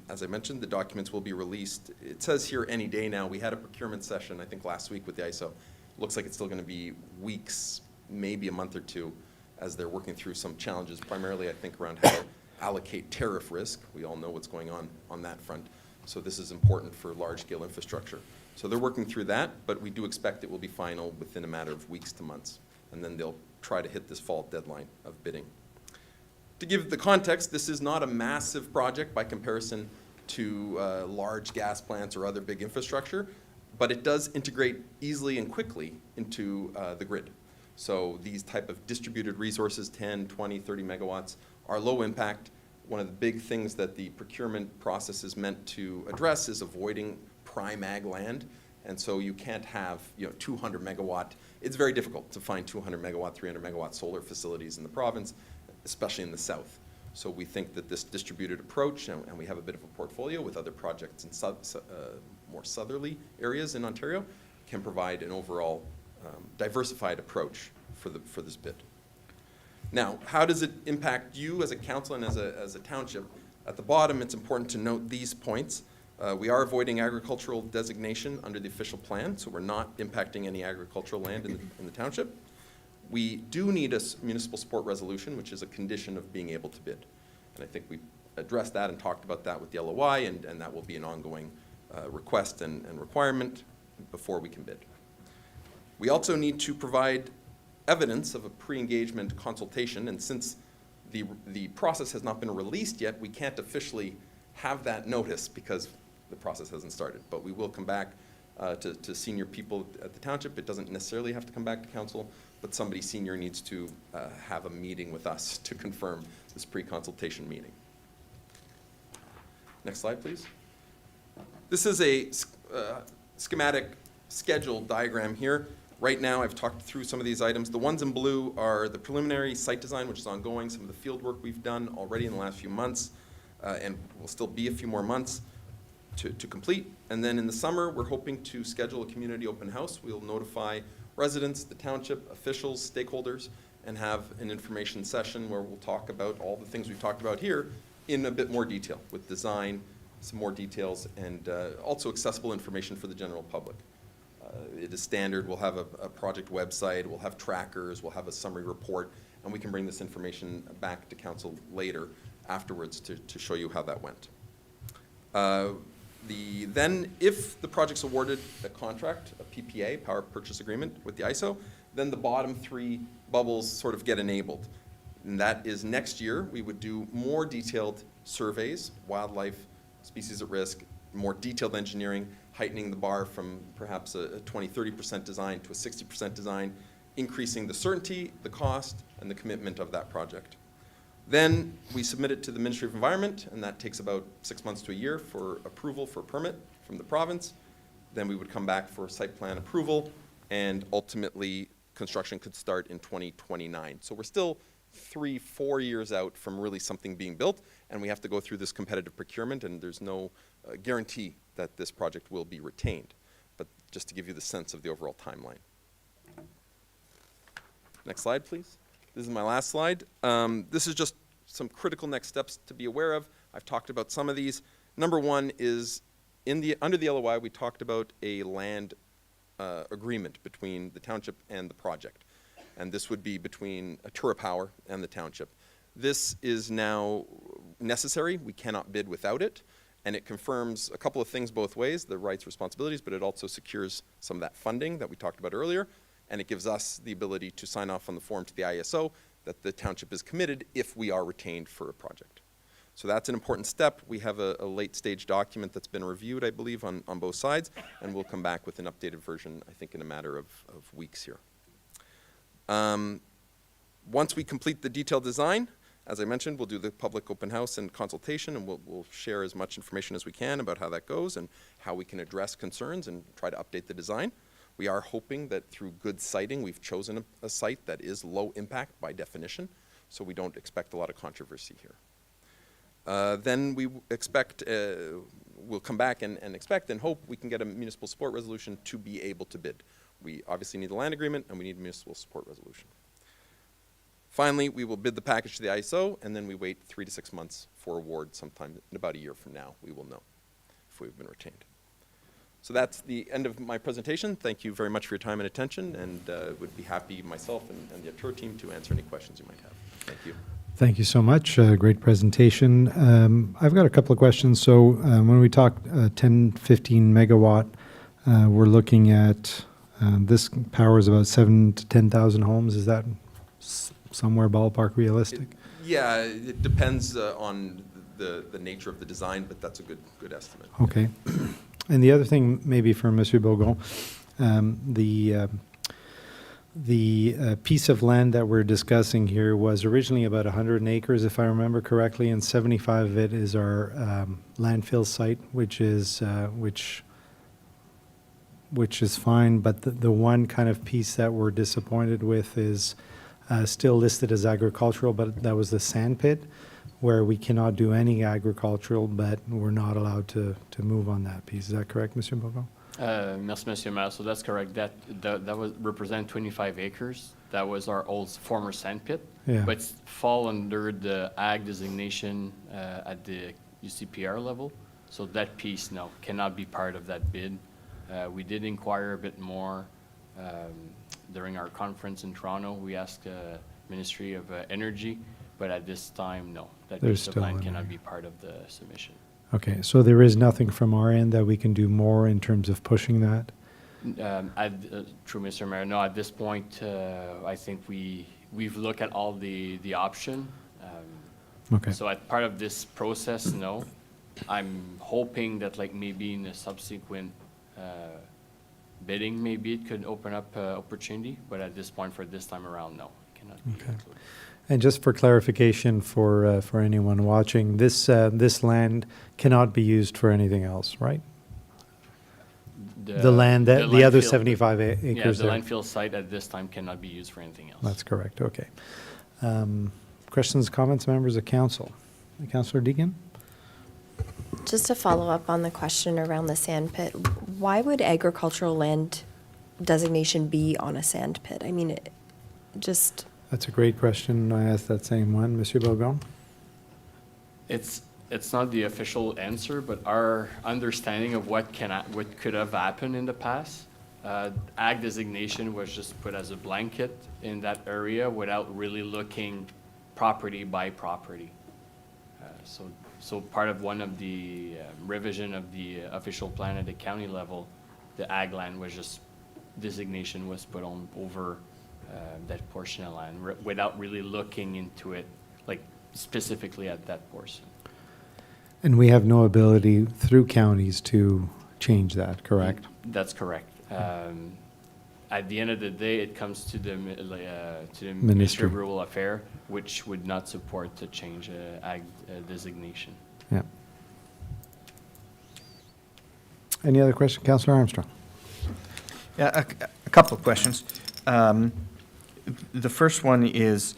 Speaker 8: as I mentioned, the documents will be released. It says here any day now. We had a procurement session, I think, last week with the ISO. Looks like it's still going to be weeks, maybe a month or two, as they're working through some challenges, primarily, I think, around how to allocate tariff risk. We all know what's going on that front. So this is important for large-scale infrastructure. So they're working through that, but we do expect it will be final within a matter of weeks to months. And then they'll try to hit this fall deadline of bidding. To give the context, this is not a massive project by comparison to large gas plants or other big infrastructure, but it does integrate easily and quickly into the grid. So these type of distributed resources, 10, 20, 30 megawatts, are low impact. One of the big things that the procurement process is meant to address is avoiding prime ag land. And so you can't have 200 megawatt. It's very difficult to find 200 megawatt, 300 megawatt solar facilities in the province, especially in the south. So we think that this distributed approach, and we have a bit of a portfolio with other projects in more southerly areas in Ontario, can provide an overall diversified approach for this bid. Now, how does it impact you as a council and as a township? At the bottom, it's important to note these points. We are avoiding agricultural designation under the official plan, so we're not impacting any agricultural land in the township. We do need a municipal support resolution, which is a condition of being able to bid. And I think we addressed that and talked about that with the LOI, and that will be an ongoing request and requirement before we can bid. We also need to provide evidence of a pre-engagement consultation, and since the process has not been released yet, we can't officially have that notice because the process hasn't started. But we will come back to senior people at the township. It doesn't necessarily have to come back to council, but somebody senior needs to have a meeting with us to confirm this pre-consultation meeting. Next slide, please. This is a schematic schedule diagram here. Right now, I've talked through some of these items. The ones in blue are the preliminary site design, which is ongoing, some of the field work we've done already in the last few months, and will still be a few more months to complete. And then in the summer, we're hoping to schedule a community open house. We'll notify residents, the township, officials, stakeholders, and have an information session where we'll talk about all the things we've talked about here in a bit more detail, with design, some more details, and also accessible information for the general public. It is standard. We'll have a project website, we'll have trackers, we'll have a summary report, and we can bring this information back to council later afterwards to show you how that went. Then, if the project's awarded a contract, a PPA, Power Purchase Agreement with the ISO, then the bottom three bubbles sort of get enabled. And that is next year, we would do more detailed surveys, wildlife, species at risk, more detailed engineering, heightening the bar from perhaps a 20, 30% design to a 60% design, increasing the certainty, the cost, and the commitment of that project. Then we submit it to the Ministry of Environment, and that takes about 6 months to a year for approval for a permit from the province. Then we would come back for site plan approval, and ultimately construction could start in 2029. So we're still 3-4 years out from really something being built, and we have to go through this competitive procurement, and there's no guarantee that this project will be retained. But just to give you the sense of the overall timeline. Next slide, please. This is my last slide. This is just some critical next steps to be aware of. I've talked about some of these. Number one is under the LOI, we talked about a land agreement between the township and the project. And this would be between Atura Power and the township. This is now necessary. We cannot bid without it. And it confirms a couple of things both ways, the rights, responsibilities, but it also secures some of that funding that we talked about earlier. And it gives us the ability to sign off on the form to the ISO that the township is committed if we are retained for a project. So that's an important step. We have a late stage document that's been reviewed, I believe, on both sides, and we'll come back with an updated version, I think, in a matter of weeks here. Once we complete the detailed design, as I mentioned, we'll do the public open house and consultation, and we'll share as much information as we can about how that goes and how we can address concerns and try to update the design. We are hoping that through good siting, we've chosen a site that is low impact by definition, so we don't expect a lot of controversy here. Then we expect, we'll come back and expect and hope we can get a municipal support resolution to be able to bid. We obviously need the land agreement and we need a municipal support resolution. Finally, we will bid the package to the ISO, and then we wait 3 to 6 months for award. Sometime in about a year from now, we will know if we've been retained. So that's the end of my presentation. Thank you very much for your time and attention, and would be happy, myself and the Atura team, to answer any questions you might have. Thank you.
Speaker 1: Thank you so much. Great presentation. I've got a couple of questions. So when we talk 10, 15 megawatt, we're looking at this powers about 7,000 to 10,000 homes. Is that somewhere ballpark realistic?
Speaker 8: Yeah, it depends on the nature of the design, but that's a good estimate.
Speaker 1: Okay. And the other thing, maybe for Monsieur Bourgon, the piece of land that we're discussing here was originally about 100 acres, if I remember correctly, and 75 of it is our landfill site, which is fine. But the one kind of piece that we're disappointed with is still listed as agricultural, but that was the sand pit, where we cannot do any agricultural, but we're not allowed to move on that piece. Is that correct, Mr. Bourgon?
Speaker 7: Merci, Monsieur Maire. So that's correct. That was represent 25 acres. That was our old former sand pit,
Speaker 1: Yeah.
Speaker 7: but it's fall under the ag designation at the UCPR level. So that piece, no, cannot be part of that bid. We did inquire a bit more during our conference in Toronto. We asked Ministry of Energy, but at this time, no, that
Speaker 1: There's
Speaker 7: piece of
Speaker 1: still
Speaker 7: land
Speaker 1: an
Speaker 7: cannot
Speaker 1: area.
Speaker 7: be part of the submission.
Speaker 1: Okay, so there is nothing from our end that we can do more in terms of pushing that?
Speaker 7: True, Mr. Mayor. No, at this point, I think we've looked at all the option.
Speaker 1: Okay.
Speaker 7: So as part of this process, no. I'm hoping that like maybe in a subsequent bidding, maybe it could open up opportunity, but at this point, for this time around, no, it cannot be
Speaker 1: Okay.
Speaker 7: included.
Speaker 1: And just for clarification for anyone watching, this land cannot be used for anything else, right? The land, the other
Speaker 7: landfill-
Speaker 1: 75 acres
Speaker 7: Yeah, the
Speaker 1: there.
Speaker 7: landfill site at this time cannot be used for anything else.
Speaker 1: That's correct, okay. Questions, comments, members of council? Councillor Deegan?
Speaker 6: Just to follow up on the question around the sand pit, why would agricultural land designation be on a sand pit? I mean, it just...
Speaker 1: That's a great question. I asked that same one. Monsieur Bourgon?
Speaker 7: It's not the official answer, but our understanding of what could have happened in the past, ag designation was just put as a blanket in that area without really looking property by property. So part of one of the revision of the official plan at the county level, the ag land was just, designation was put on over that portion of land without really looking into it, like specifically at that portion.
Speaker 1: And we have no ability through counties to change that, correct?
Speaker 7: That's correct. At the end of the day, it comes to the Ministry
Speaker 1: Ministry.
Speaker 7: of Rural Affairs, which would not support to change ag designation.
Speaker 1: Yeah. Any other question, Councillor Armstrong?
Speaker 2: Yeah, a couple of questions. The first one is,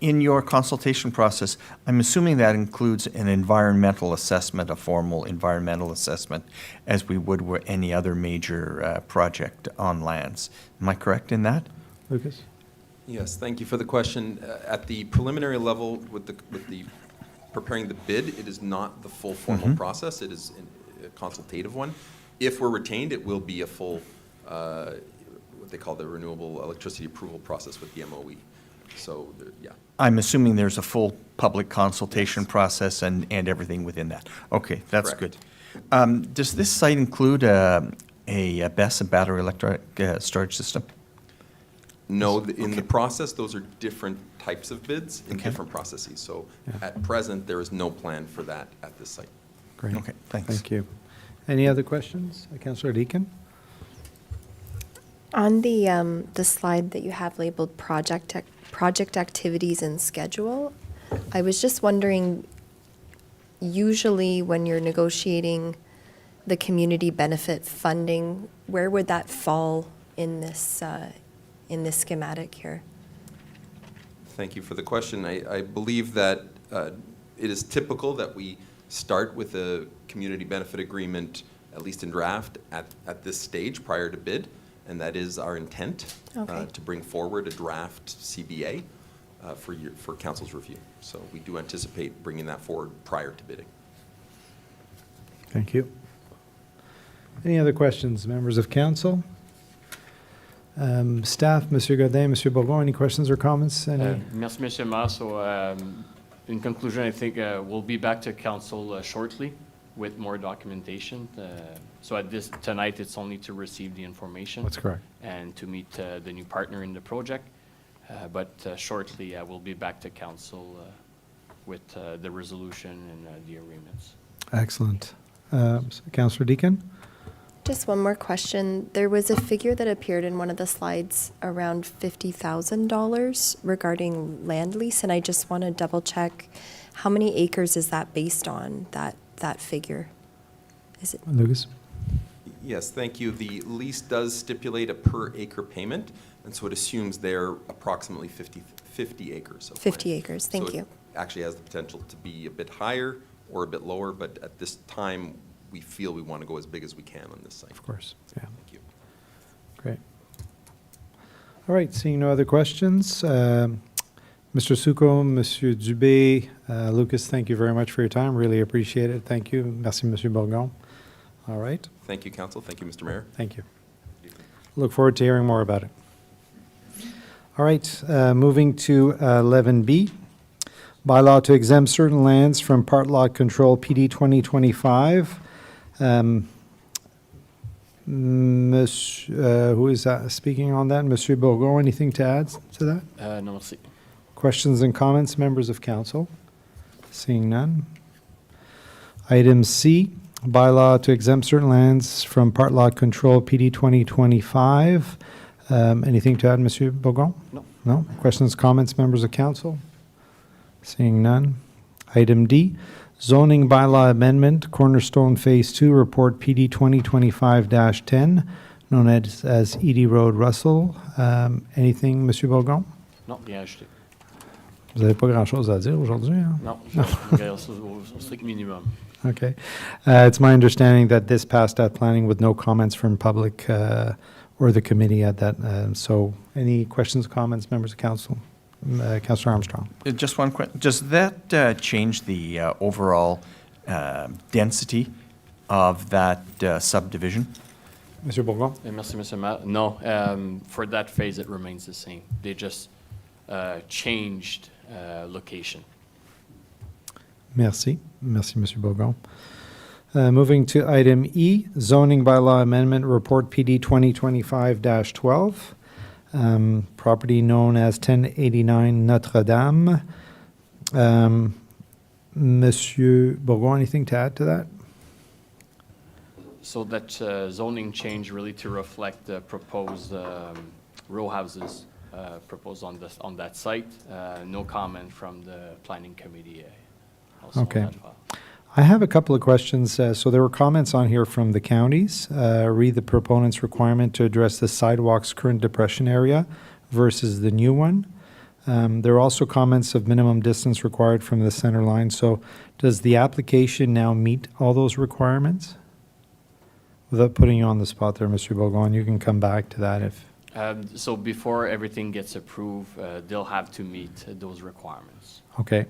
Speaker 2: in your consultation process, I'm assuming that includes an environmental assessment, a formal environmental assessment, as we would with any other major project on lands. Am I correct in that?
Speaker 1: Lucas?
Speaker 8: Yes, thank you for the question. At the preliminary level, with the preparing the bid, it is not the full formal process. It is a consultative one. If we're retained, it will be a full, what they call the renewable electricity approval process with the MOE. So, yeah.
Speaker 2: I'm assuming there's a full public consultation process and everything within that. Okay, that's
Speaker 8: Correct.
Speaker 2: good. Does this site include a BESS, a battery electric storage system?
Speaker 8: No, in the process, those are different types of bids in
Speaker 2: Okay.
Speaker 8: different processes. So
Speaker 1: Yeah.
Speaker 8: at present, there is no plan for that at this site.
Speaker 1: Great.
Speaker 2: Okay, thanks.
Speaker 1: Thank you. Any other questions? Councillor Deakin?
Speaker 6: On the slide that you have labeled project activities and schedule, I was just wondering, usually when you're negotiating the community benefit funding, where would that fall in this schematic here?
Speaker 8: Thank you for the question. I believe that it is typical that we start with a community benefit agreement, at least in draft, at this stage prior to bid, and that is our intent
Speaker 6: Okay.
Speaker 8: to bring forward a draft CBA for council's review. So we do anticipate bringing that forward prior to bidding.
Speaker 1: Thank you. Any other questions, members of council? Staff, Monsieur Godin, Monsieur Bourgon, any questions or comments?
Speaker 7: Merci, Monsieur Maire. So, in conclusion, I think we'll be back to council shortly with more documentation. So tonight, it's only to receive the information.
Speaker 1: That's correct.
Speaker 7: And to meet the new partner in the project. But shortly, we'll be back to council with the resolution and the agreements.
Speaker 1: Excellent. Councillor Deakin?
Speaker 6: Just one more question. There was a figure that appeared in one of the slides around $50,000 regarding land lease, and I just want to double check, how many acres is that based on, that figure? Is it?
Speaker 1: Lucas?
Speaker 8: Yes, thank you. The lease does stipulate a per acre payment, and so it assumes they're approximately 50 acres. Of
Speaker 6: 50
Speaker 8: land.
Speaker 6: acres, thank
Speaker 8: So
Speaker 6: you.
Speaker 8: it actually has the potential to be a bit higher or a bit lower, but at this time, we feel we want to go as big as we can on this site.
Speaker 1: Of course, yeah.
Speaker 8: Thank you.
Speaker 1: Great. All right, seeing no other questions, Mr. Succo, Monsieur Dubé, Lucas, thank you very much for your time. Really appreciate it. Thank you. Merci, Monsieur Bourgon. All right,
Speaker 8: Thank you, council. Thank you, Mr. Mayor.
Speaker 1: thank you. Look forward to hearing more about it. All right, moving to 11B, bylaw to exempt certain lands from part lot control, PD 2025. Who is speaking on that? Monsieur Bourgon, anything to add to that?
Speaker 7: No, merci.
Speaker 1: Questions and comments, members of council? Seeing none. Item C, bylaw to exempt certain lands from part lot control, PD 2025. Anything to add, Monsieur Bourgon?
Speaker 7: No.
Speaker 1: No? Questions, comments, members of council? Seeing none. Item D, zoning bylaw amendment, Cornerstone Phase 2, report PD 2025-10, known as Edie Road, Russell. Anything, Monsieur Bourgon?
Speaker 7: Non, rien ajouté.
Speaker 1: Vous n'avez pas grand-chose à dire aujourd'hui, hein?
Speaker 7: Non, je regarde ça au strict minimum.
Speaker 1: Okay. It's my understanding that this passed at planning with no comments from public or the committee at that. So any questions, comments, members of council? Councillor Armstrong.
Speaker 2: Just one question. Does that change the overall density of that subdivision?
Speaker 1: Monsieur Bourgon?
Speaker 7: Merci, Monsieur Maire. No, for that phase, it remains the same. They just changed location.
Speaker 1: Merci. Merci, Monsieur Bourgon. Moving to item E, zoning bylaw amendment report PD 2025-12, property known as 1089 Notre Dame. Monsieur Bourgon, anything to add to that?
Speaker 7: So that zoning change really to reflect the proposed row houses proposed on that site. No comment from the planning committee also on
Speaker 1: Okay.
Speaker 7: that file.
Speaker 1: I have a couple of questions. So there were comments on here from the counties. Read the proponent's requirement to address the sidewalk's current depression area versus the new one. There are also comments of minimum distance required from the center line. So does the application now meet all those requirements? Without putting you on the spot there, Mr. Bourgon, you can come back to that if,
Speaker 7: So before everything gets approved, they'll have to meet those requirements.
Speaker 1: okay.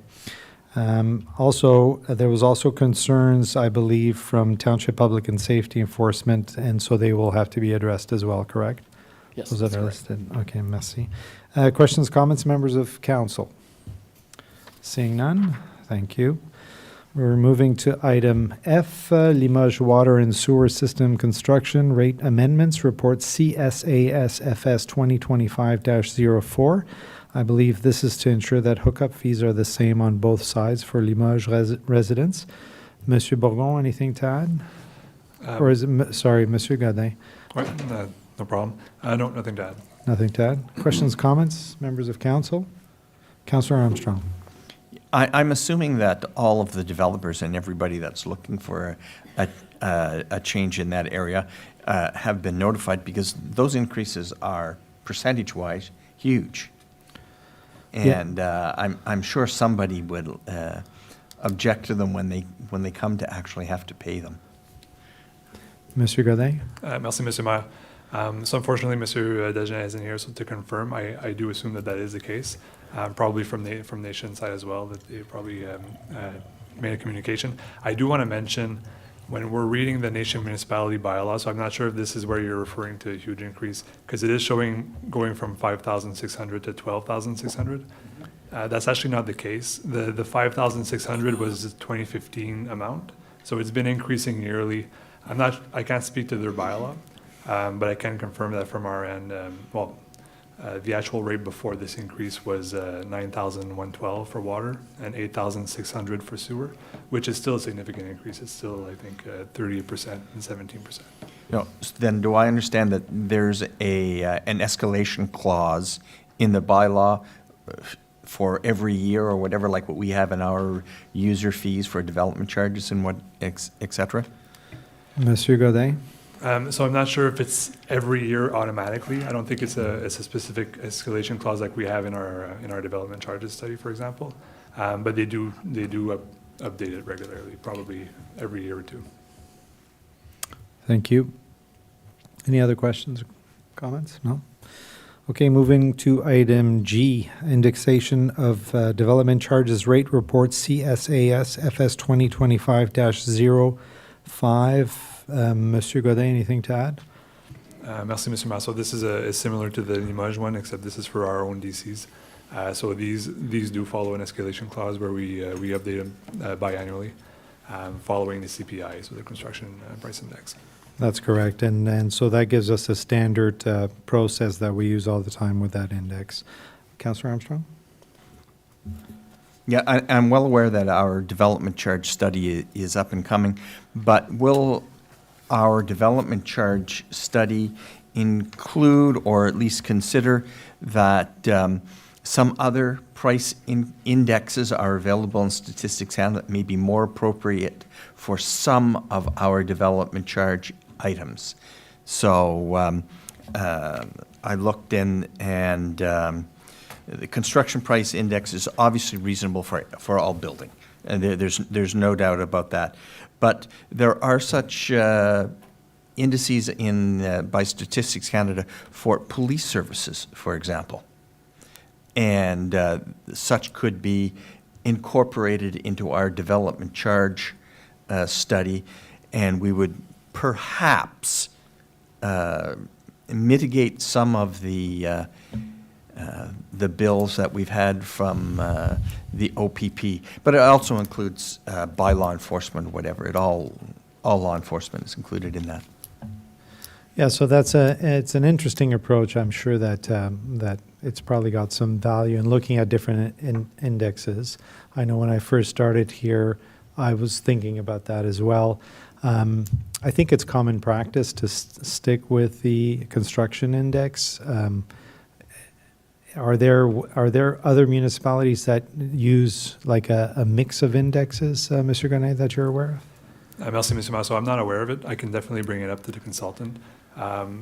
Speaker 1: Also, there was also concerns, I believe, from Township Public and Safety Enforcement, and so they will have to be addressed as well, correct?
Speaker 7: Yes,
Speaker 1: Those that
Speaker 7: that's
Speaker 1: are
Speaker 7: correct.
Speaker 1: listed. Okay, merci. Questions, comments, members of council? Seeing none, thank you. We're moving to item F, Limoges Water and Sewer System Construction Rate Amendments, Report CSASFS 2025-04. I believe this is to ensure that hookup fees are the same on both sides for Limoges residents. Monsieur Bourgon, anything to add? Or is it, sorry, Monsieur Godin?
Speaker 5: No problem. No, nothing to add.
Speaker 1: Nothing to add? Questions, comments, members of council? Councillor Armstrong.
Speaker 10: I'm assuming that all of the developers and everybody that's looking for a change in that area have been notified, because those increases are percentage-wise huge.
Speaker 1: Yeah.
Speaker 10: And I'm sure somebody would object to them when they come to actually have to pay them.
Speaker 1: Monsieur Godin?
Speaker 5: Merci, Monsieur Maire. So unfortunately, Monsieur Dagen isn't here, so to confirm, I do assume that is the case. Probably from Nation side as well, that they probably made a communication. I do want to mention, when we're reading the Nation municipality bylaw, so I'm not sure if this is where you're referring to a huge increase, because it is showing going from 5,600 to 12,600. That's actually not the case. The 5,600 was the 2015 amount, so it's been increasing yearly. I can't speak to their bylaw, but I can confirm that from our end. The actual rate before this increase was 9,112 for water and 8,600 for sewer, which is still a significant increase. It's still, I think, 30% and 17%.
Speaker 10: Then do I understand that there's an escalation clause in the bylaw for every year or whatever, like what we have in our user fees for development charges and what, et cetera?
Speaker 1: Monsieur Godin?
Speaker 5: So I'm not sure if it's every year automatically. I don't think it's a specific escalation clause like we have in our development charges study, for example. But they do update it regularly, probably every year or two.
Speaker 1: Thank you. Any other questions or comments? No? Okay, moving to item G, indexation of development charges rate report CSAS FS 2025-05. Monsieur Godin, anything to add?
Speaker 5: Merci, Monsieur Maire. So this is similar to the Limoges one, except this is for our own DCs. So these do follow an escalation clause where we update them biannually, following the CPI, so the construction price index.
Speaker 1: That's correct, and so that gives us a standard process that we use all the time with that index. Councillor Armstrong?
Speaker 10: Yeah, I'm well aware that our development charge study is up and coming, but will our development charge study include or at least consider that some other price indexes are available in Statistics Canada that may be more appropriate for some of our development charge items? So I looked in, and the construction price index is obviously reasonable for all building. And there's no doubt about that. But there are such indices by Statistics Canada for police services, for example. And such could be incorporated into our development charge study, and we would perhaps mitigate some of the the bills that we've had from the OPP. But it also includes by law enforcement, whatever. All law enforcement is included in that.
Speaker 1: Yeah, so it's an interesting approach. I'm sure that that it's probably got some value in looking at different indexes. I know when I first started here, I was thinking about that as well. I think it's common practice to stick with the construction index. Are there other municipalities that use like a mix of indexes, Mr. Gonnet, that you're aware of?
Speaker 5: Merci, Mr. Masso. I'm not aware of it. I can definitely bring it up to the consultant.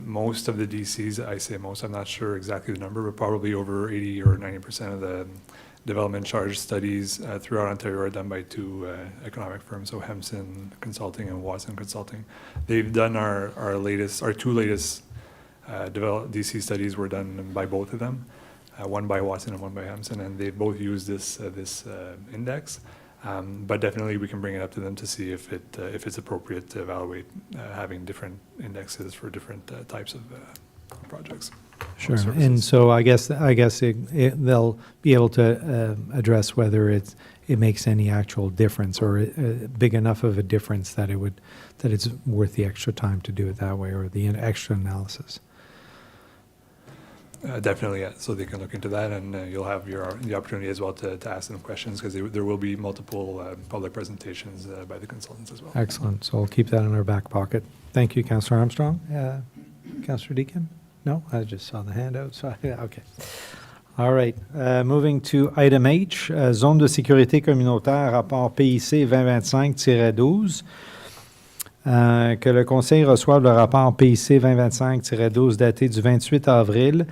Speaker 5: Most of the DCs, I say most, I'm not sure exactly the number, but probably over 80 or 90% of the development charge studies throughout Ontario are done by two economic firms, so Hemson Consulting and Watson Consulting. They've done our two latest DC studies were done by both of them, one by Watson and one by Hemson, and they both use this index. But definitely we can bring it up to them to see if it's appropriate to evaluate having different indexes for different types of projects.
Speaker 1: Sure,
Speaker 5: services.
Speaker 1: and so I guess they'll be able to address whether it makes any actual difference or big enough of a difference that it's worth the extra time to do it that way or the extra analysis.
Speaker 5: Definitely, yeah. So they can look into that, and you'll have the opportunity as well to ask them questions because there will be multiple public presentations by the consultants as well.
Speaker 1: Excellent. So we'll keep that in our back pocket. Thank you, Councillor Armstrong. Councillor Deakin? No, I just saw the handout. So okay. All right. Moving to item H, zone de sécurité communautaire, rapport PIC 2025-12. Que le Conseil reçoive le rapport PIC 2025-12 daté du 28 avril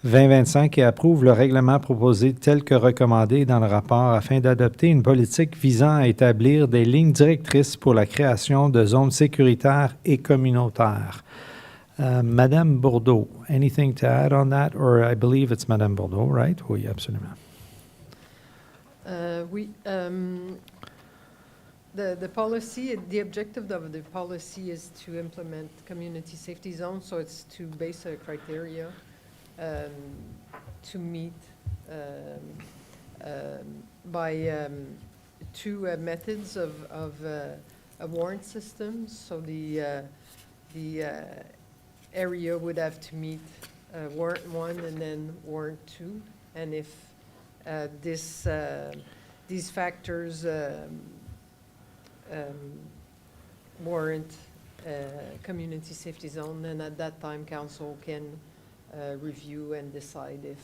Speaker 1: 2025 et approuve le règlement proposé tel que recommandé dans le rapport afin d'adopter une politique visant à établir des lignes directrices pour la création de zones sécuritaires et communautaires. Madame Bourdeau, anything to add on that? Or I believe it's Madame Bourdeau, right? Oui, absolument.
Speaker 11: Oui. The policy, the objective of the policy is to implement community safety zones, so it's to base a criteria to meet by two methods of a warrant system. So the area would have to meet warrant 1 and then warrant 2, and if these factors warrant community safety zone, then at that time council can review and decide if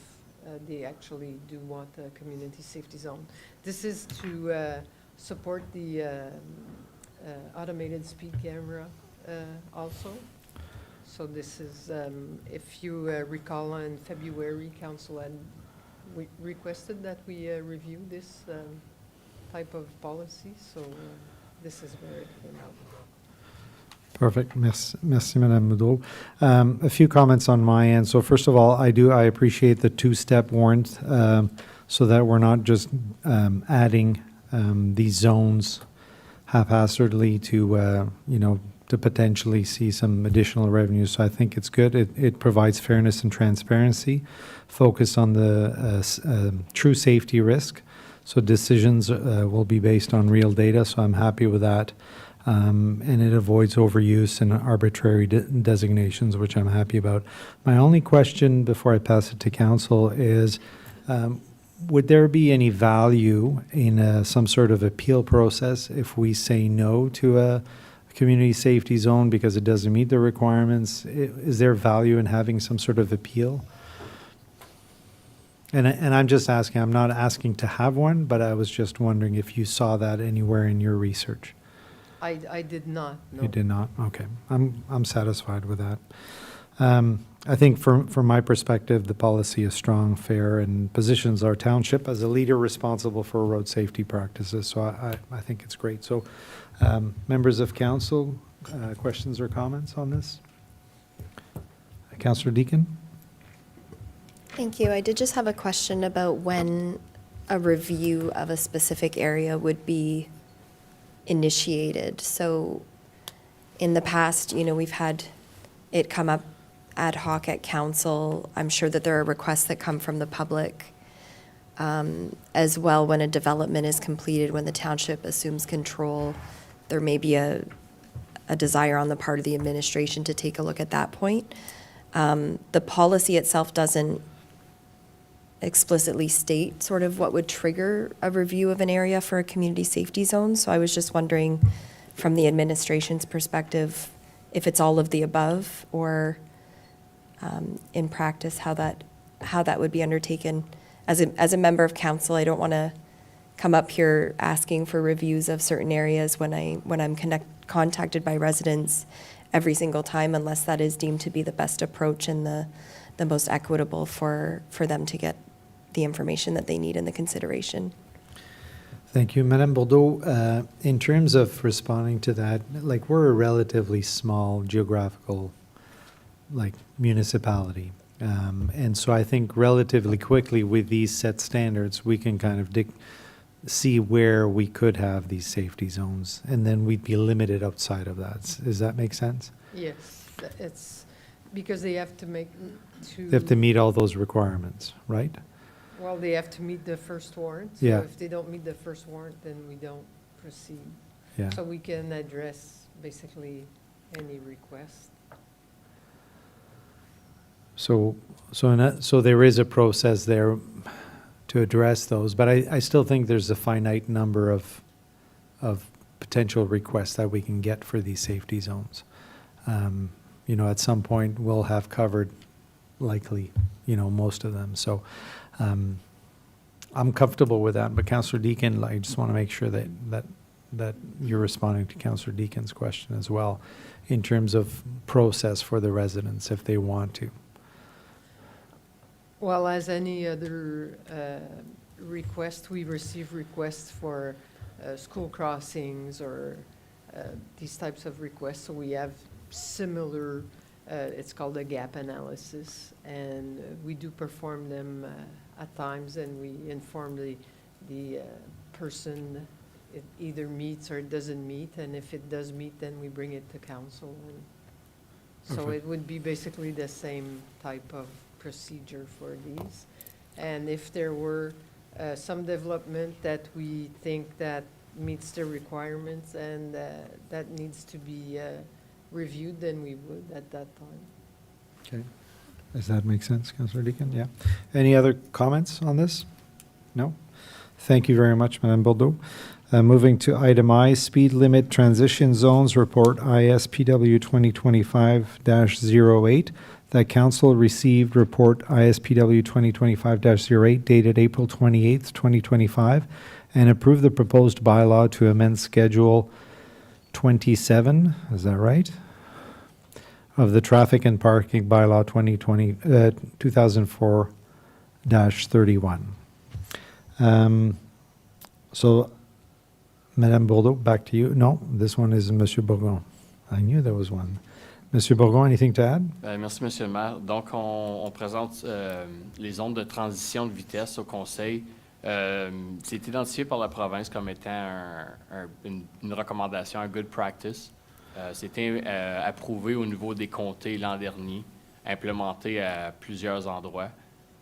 Speaker 11: they actually do want a community safety zone. This is to support the automated speed camera also. So this is, if you recall, in February, council had requested that we review this type of policy, so this is where it came out.
Speaker 1: Perfect. Merci, Madame Boudreau. A few comments on my end. So first of all, I appreciate the two-step warrant so that we're not just adding these zones haphazardly to, to potentially see some additional revenue. So I think it's good. It provides fairness and transparency, focus on the true safety risk. So decisions will be based on real data, so I'm happy with that. And it avoids overuse and arbitrary designations, which I'm happy about. My only question before I pass it to council is, would there be any value in some sort of appeal process if we say no to a community safety zone because it doesn't meet the requirements? Is there value in having some sort of appeal? And I'm just asking, I'm not asking to have one, but I was just wondering if you saw that anywhere in your research.
Speaker 11: I did not, no.
Speaker 1: You did not? Okay. I'm satisfied with that. I think from my perspective, the policy is strong, fair, and positions our township as a leader responsible for road safety practices. So I think it's great. So members of council, questions or comments on this? Councillor Deakin?
Speaker 6: Thank you. I did just have a question about when a review of a specific area would be initiated. So in the past, we've had it come up ad hoc at council. I'm sure that there are requests that come from the public as well when a development is completed, when the township assumes control. There may be a desire on the part of the administration to take a look at that point. The policy itself doesn't explicitly state sort of what would trigger a review of an area for a community safety zone. So I was just wondering, from the administration's perspective, if it's all of the above, or in practice, how that would be undertaken. As a member of council, I don't want to come up here asking for reviews of certain areas when I'm contacted by residents every single time, unless that is deemed to be the best approach and the most equitable for them to get the information that they need and the consideration.
Speaker 1: Thank you. Madame Bordeaux, in terms of responding to that, like, we're a relatively small geographical, like, municipality. And so I think relatively quickly with these set standards, we can kind of see where we could have these safety zones, and then we'd be limited outside of that. Does that make sense?
Speaker 11: Yes, it's because they have to
Speaker 1: They have to meet all those requirements, right?
Speaker 11: well, they have to meet the first warrant.
Speaker 1: Yeah.
Speaker 11: So if they don't meet the first warrant, then we don't proceed.
Speaker 1: Yeah.
Speaker 11: So we can address basically any request.
Speaker 1: So there is a process there to address those, but I still think there's a finite number of potential requests that we can get for these safety zones. You know, at some point, we'll have covered likely, you know, most of them. So I'm comfortable with that, but Councillor Deakin, I just want to make sure that you're responding to Councillor Deakin's question as well, in terms of process for the residents if they want to.
Speaker 11: Well, as any other request, we receive requests for school crossings or these types of requests. So we have similar, it's called a gap analysis, and we do perform them at times, and we inform the person it either meets or it doesn't meet, and if it does meet, then we bring it to council. And so
Speaker 1: Okay.
Speaker 11: it would be basically the same type of procedure for these. And if there were some development that we think that meets the requirements and that needs to be reviewed, then we would at that time.
Speaker 1: Okay. Does that make sense, Councillor Deakin? Yeah. Any other comments on this? No? Thank you very much, Madame Bordeaux. Moving to item I, Speed Limit Transition Zones Report, ISPW 2025-08. That council received report ISPW 2025-08 dated April 28th, 2025, and approved the proposed bylaw to amend Schedule 27, is that right? Of the Traffic and Parking Bylaw 2004-31. So, Madame Bordeaux, back to you. No, this one is Monsieur Bourgon. I knew there was one. Monsieur Bourgon, anything to add?
Speaker 7: Merci, Monsieur le maire. Donc, on présente les zones de transition de vitesse au Conseil. C'est identifié par la province comme étant une recommandation, un good practice. C'était approuvé au niveau des comtés l'an dernier, implémenté à plusieurs endroits.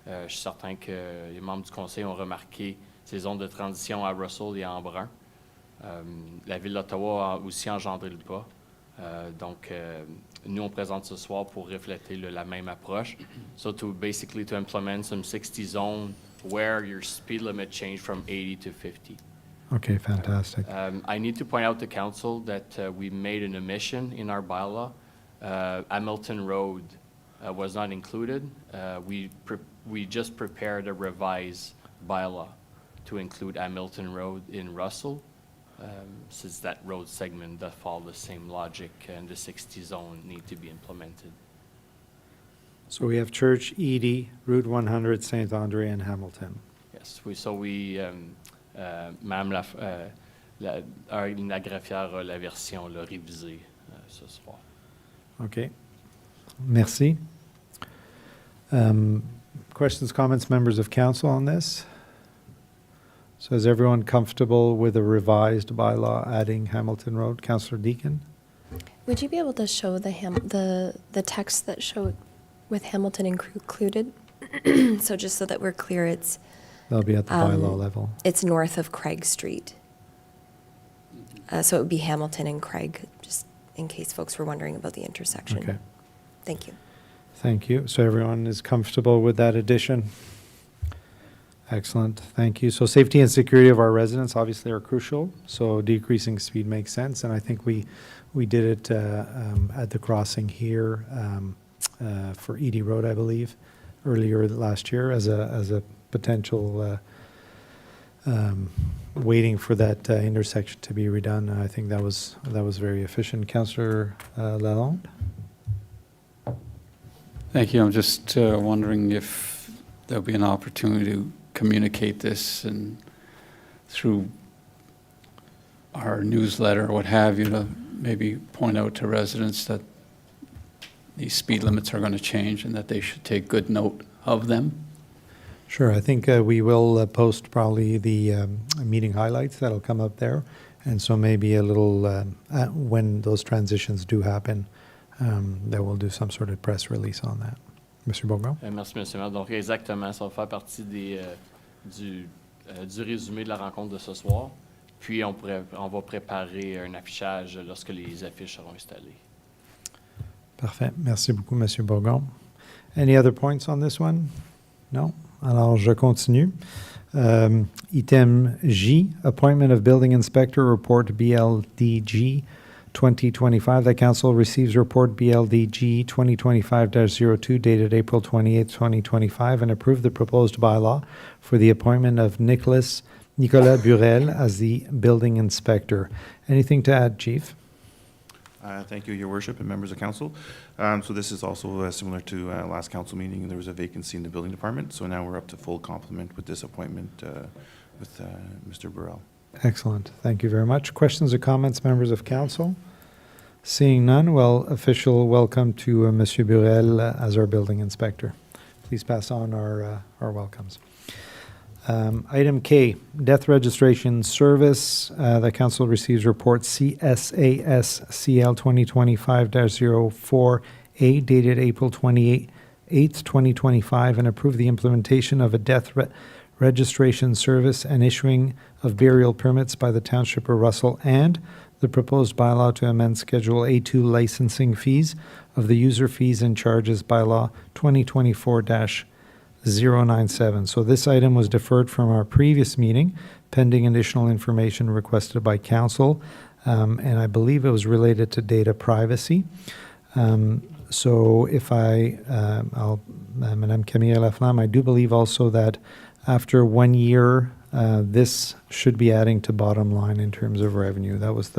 Speaker 7: Je suis certain que les membres du Conseil ont remarqué ces zones de transition à Russell et à Embrun. La Ville d'Ottawa a aussi engendré le pas. Donc, nous, on présente ce soir pour refléter la même approche. So, to implement some 60 zone where your speed limit changed from 80 to 50.
Speaker 1: Okay, fantastic.
Speaker 7: I need to point out to council that we made an omission in our bylaw. Hamilton Road was not included. We just prepared a revised bylaw to include Hamilton Road in Russell, since that road segment that follow the same logic and the 60 zone need to be implemented.
Speaker 1: So we have Church, Edie, Route 100, Saint Andre, and Hamilton.
Speaker 7: Yes, Madame la greffière la version révisée ce soir.
Speaker 1: Okay. Merci. Questions, comments, members of council on this? So is everyone comfortable with a revised bylaw adding Hamilton Road? Councillor Deakin?
Speaker 6: Would you be able to show the text that With Hamilton included, so just so that we're clear, it's
Speaker 1: They'll be at the bylaw level.
Speaker 6: it's north of Craig Street. So it would be Hamilton and Craig, just in case folks were wondering about the intersection.
Speaker 1: Okay.
Speaker 6: Thank you.
Speaker 1: Thank you. So everyone is comfortable with that addition? Excellent. Thank you. So safety and security of our residents obviously are crucial. So decreasing speed makes sense. And I think we did it at the crossing here for Edie Road, I believe, earlier last year as a potential waiting for that intersection to be redone. And I think that was very efficient. Councillor Lalonde?
Speaker 12: Thank you. I'm just wondering if there'll be an opportunity to communicate this and through our newsletter or what have you, to maybe point out to residents that these speed limits are going to change and that they should take good note of them.
Speaker 1: Sure. I think we will post probably the meeting highlights that'll come up there. And so maybe a little, when those transitions do happen, that we'll do some sort of press release on that. Mr. Bourgon?
Speaker 7: Merci, M. le maire. Donc, exactement, ça va faire partie du résumé de la rencontre de ce soir. Puis, on va préparer un affichage lorsque les affiches seront installées.
Speaker 1: Parfait. Merci beaucoup, Monsieur Bourgon. Any other points on this one? No? Alors, je continue. Item J, Appointment of Building Inspector, Report BLDG 2025. The Council receives Report BLDG 2025-02 dated April 28, 2025, and approve the proposed bylaw for the appointment of Nicolas Burel as the Building Inspector. Anything to add, Chief?
Speaker 13: Thank you, Your Worship, and members of council. So this is also similar to last council meeting. There was a vacancy in the building department, so now we're up to full complement with this appointment with Mr. Burrell.
Speaker 1: Excellent. Thank you very much. Questions or comments, members of council? Seeing none, well, official welcome to Monsieur Burel as our building inspector. Please pass on our welcomes. Item K, Death Registration Service. The council receives report CSAS CL 2025-04A dated April 28th, 2025, and approve the implementation of a death registration service and issuing of burial permits by the Township of Russell, and the proposed bylaw to amend Schedule A2 licensing fees of the user fees and charges bylaw 2024-097. So this item was deferred from our previous meeting, pending additional information requested by council, and I believe it was related to data privacy. So if Madame Camille Laflamme, I do believe also that after 1 year, this should be adding to bottom line in terms of revenue. That was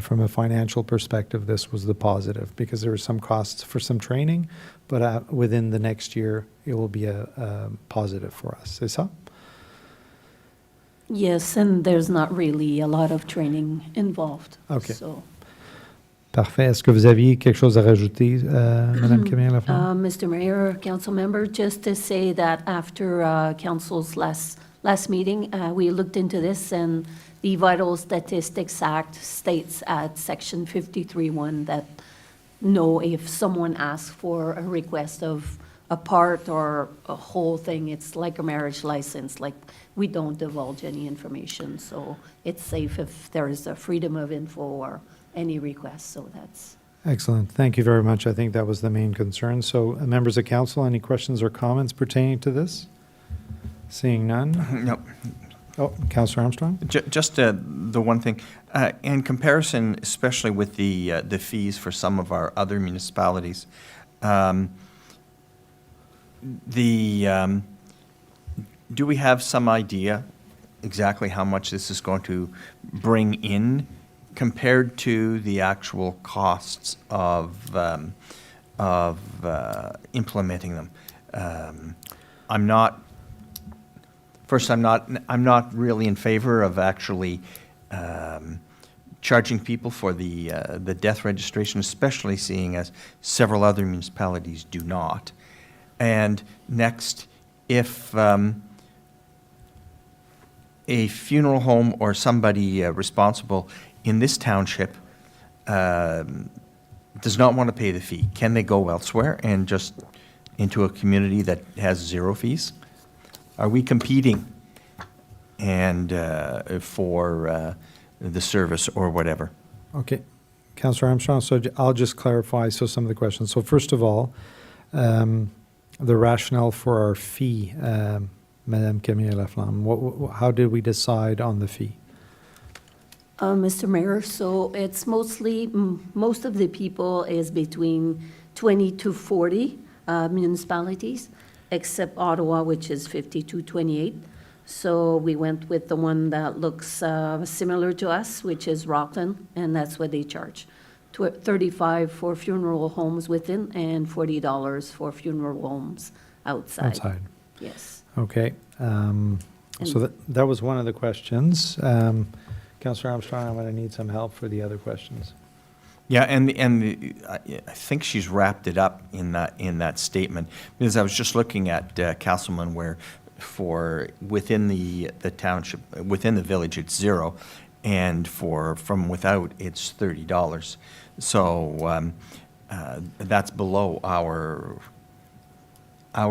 Speaker 1: from a financial perspective, this was the positive, because there were some costs for some training, but within the next year, it will be a positive for us. C'est ça?
Speaker 14: Yes, and there's not really a lot of training involved.
Speaker 1: Okay.
Speaker 14: So,
Speaker 1: Parfait. Est-ce que vous aviez quelque chose à rajouter, Madame Camille Laflamme?
Speaker 14: Mr. Mayor, council member, just to say that after council's last meeting, we looked into this, and the Vital Statistics Act states at section 53(1) that if someone asks for a request of a part or a whole thing, it's like a marriage license, like we don't divulge any information. So it's safe if there is a freedom of info or any request. So that's...
Speaker 1: Excellent. Thank you very much. I think that was the main concern. So members of council, any questions or comments pertaining to this? Seeing none?
Speaker 10: No.
Speaker 1: Oh, Councillor Armstrong?
Speaker 10: Just the one thing, in comparison, especially with the fees for some of our other municipalities, do we have some idea exactly how much this is going to bring in compared to the actual costs of implementing them? I'm not really in favor of actually charging people for the death registration, especially seeing as several other municipalities do not. And next, if a funeral home or somebody responsible in this township does not want to pay the fee, can they go elsewhere and just into a community that has 0 fees? Are we competing and for the service or whatever?
Speaker 1: Okay. Councillor Armstrong, so I'll just clarify some of the questions. So first of all, the rationale for our fee, Madame Camille Laflamme, how did we decide on the fee?
Speaker 14: Mr. Mayor, so it's mostly, most of the people is between 20 to 40 municipalities, except Ottawa, which is 50 to 28. So we went with the one that looks similar to us, which is Rockland, and that's what they charge. $35 for funeral homes within and $40 for funeral homes outside.
Speaker 1: Outside.
Speaker 14: Yes.
Speaker 1: Okay. So that was one of the questions. Councillor Armstrong, I'm going to need some help for the other questions.
Speaker 10: Yeah, I think she's wrapped it up in that statement, because I was just looking at Castleman, where for within the township, within the village, it's 0, and from without, it's $30. So that's below our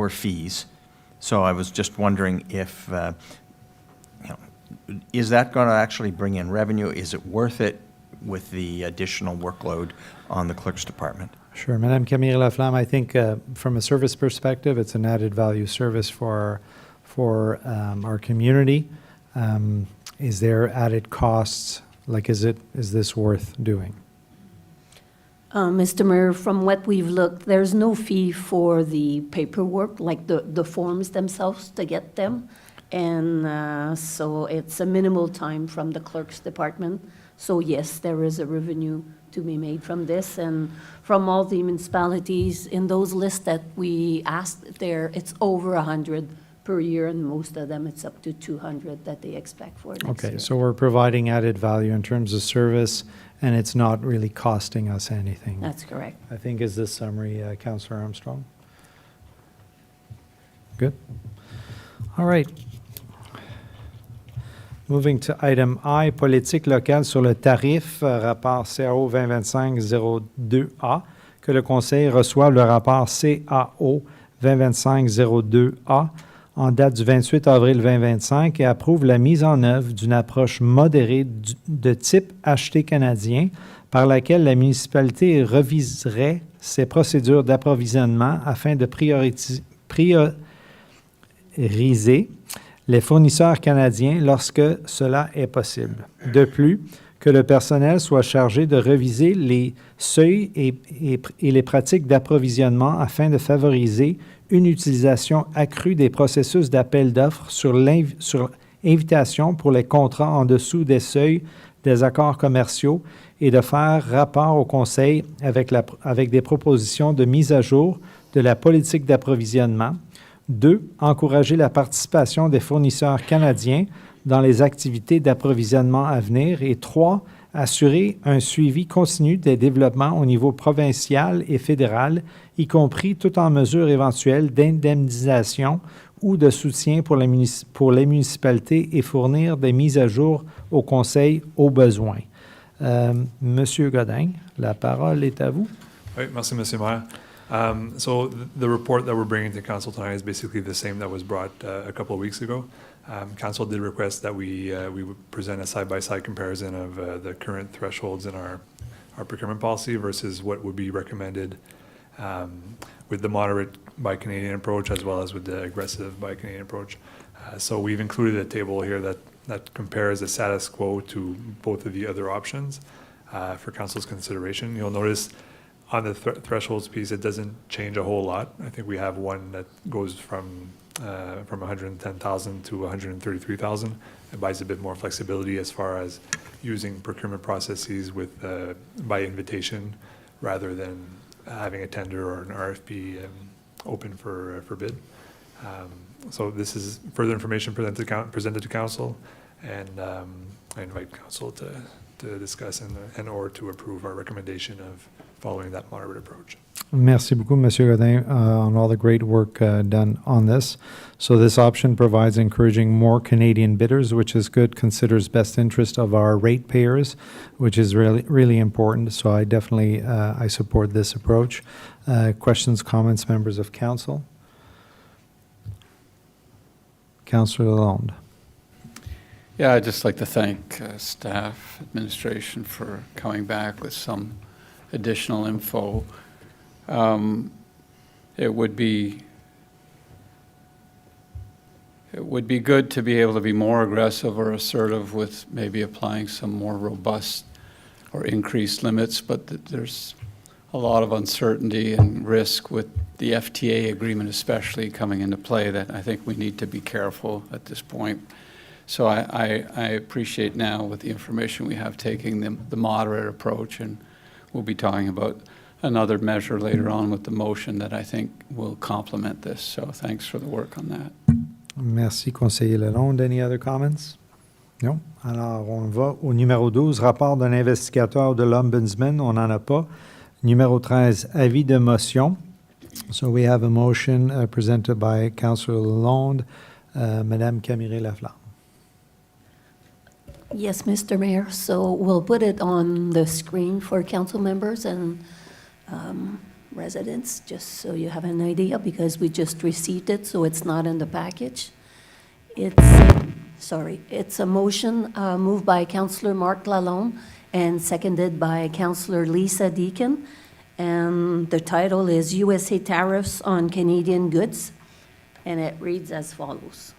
Speaker 10: fees. So I was just wondering if, is that going to actually bring in revenue? Is it worth it with the additional workload on the clerk's department?
Speaker 1: Sure. Madame Camille Laflamme, I think from a service perspective, it's an added value service for our community. Is there added costs? Like, is this worth doing?
Speaker 14: Mr. Mayor, from what we've looked, there's no fee for the paperwork, like the forms themselves to get them. And so it's a minimal time from the clerk's department. So yes, there is a revenue to be made from this. And from all the municipalities in those lists that we asked there, it's over 100 per year, and most of them it's up to 200 that they expect for next year.
Speaker 1: Okay, so we're providing added value in terms of service, and it's not really costing us anything.
Speaker 14: That's correct.
Speaker 1: I think is the summary, Councillor Armstrong. Good. All right. Moving to item I, politique locale sur le tarif, rapport CAO 2025-02A, que le Conseil reçoive le rapport CAO 2025-02A en date du 28 avril 2025 et approuve la mise en œuvre d'une approche modérée de type acheté canadien par laquelle la municipalité reviserait ses procédures d'approvisionnement afin de prioriser les fournisseurs canadiens lorsque cela est possible. De plus, que le personnel soit chargé de réviser les seuils et les pratiques d'approvisionnement afin de favoriser une utilisation accrue des processus d'appel d'offres sur invitation pour les contrats en dessous des seuils des accords commerciaux et de faire rapport au Conseil avec des propositions de mise à jour de la politique d'approvisionnement. 2. Encourager la participation des fournisseurs canadiens dans les activités d'approvisionnement à venir. Et 3. Assurer un suivi continu des développements au niveau provincial et fédéral, y compris toute en mesure éventuelle d'indemnisation ou de soutien pour les municipalités et fournir des mises à jour au Conseil au besoin. Monsieur Godin, la parole est à vous.
Speaker 5: Oui, merci, Monsieur le Maire. So the report that we're bringing to Council tonight is basically the same that was brought a couple of weeks ago. Council did request that we would present a side-by-side comparison of the current thresholds in our procurement policy versus what would be recommended with the moderate Buy Canadian approach as well as with the aggressive Buy Canadian approach. So we've included a table here that compares the status quo to both of the other options for Council's consideration. You'll notice on the thresholds piece, it doesn't change a whole lot. I think we have one that goes from 110,000 to 133,000. It buys a bit more flexibility as far as using procurement processes with by invitation rather than having a tender or an RFP open for bid. So this is further information presented to Council, and I invite Council to discuss and or to approve our recommendation of following that moderate approach.
Speaker 1: Merci beaucoup, Monsieur Godin, on all the great work done on this. So this option provides encouraging more Canadian bidders, which is good, considers best interest of our ratepayers, which is really, really important. So I definitely, I support this approach. Questions, comments, members of council? Councillor Lalonde.
Speaker 12: Yeah, I'd just like to thank staff, administration for coming back with some additional info. It would be good to be able to be more aggressive or assertive with maybe applying some more robust or increased limits, but there's a lot of uncertainty and risk with the FTA agreement especially coming into play that I think we need to be careful at this point. So I appreciate now with the information we have taking the moderate approach, and we'll be talking about another measure later on with the motion that I think will complement this. So thanks for the work on that.
Speaker 1: Merci, conseiller Lalonde. Any other comments? Non? Alors, on va au numéro 12, rapport d'un investigateur de l'Ombudsman. On n'en a pas. Numéro 13, avis de motion. So we have a motion presented by Councillor Lalonde. Madame Camille-Laflamme.
Speaker 14: Yes, Mr. Mayor. So we'll put it on the screen for council members and residents, just so you have an idea, because we just received it, so it's not in the package. It's a motion moved by Councillor Marc Lalonde and seconded by Councillor Lisa Deakin. And the title is USA Tariffs on Canadian Goods, and it reads as follows.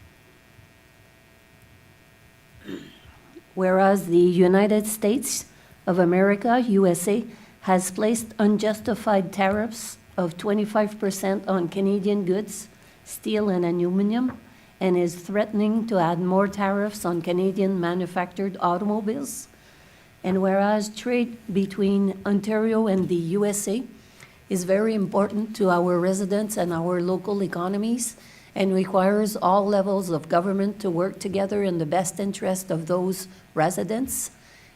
Speaker 14: Whereas the United States of America, USA, has placed unjustified tariffs of 25% on Canadian goods, steel and aluminum, and is threatening to add more tariffs on Canadian manufactured automobiles. And whereas trade between Ontario and the USA is very important to our residents and our local economies, and requires all levels of government to work together in the best interest of those residents.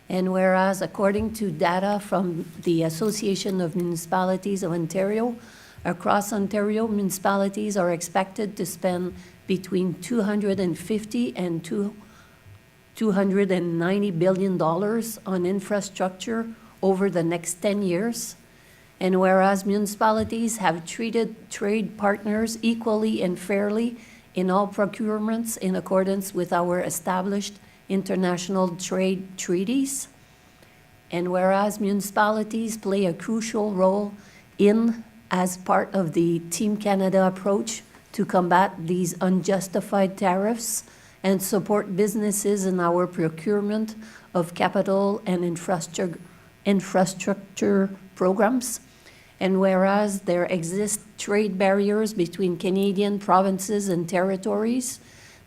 Speaker 14: And whereas, according to data from the Association of Municipalities of Ontario, across Ontario, municipalities are expected to spend between $250 and $290 billion on infrastructure over the next 10 years. And whereas municipalities have treated trade partners equally and fairly in all procurements in accordance with our established international trade treaties. And whereas municipalities play a crucial role as part of the Team Canada approach to combat these unjustified tariffs and support businesses in our procurement of capital and infrastructure programs. And whereas there exist trade barriers between Canadian provinces and territories,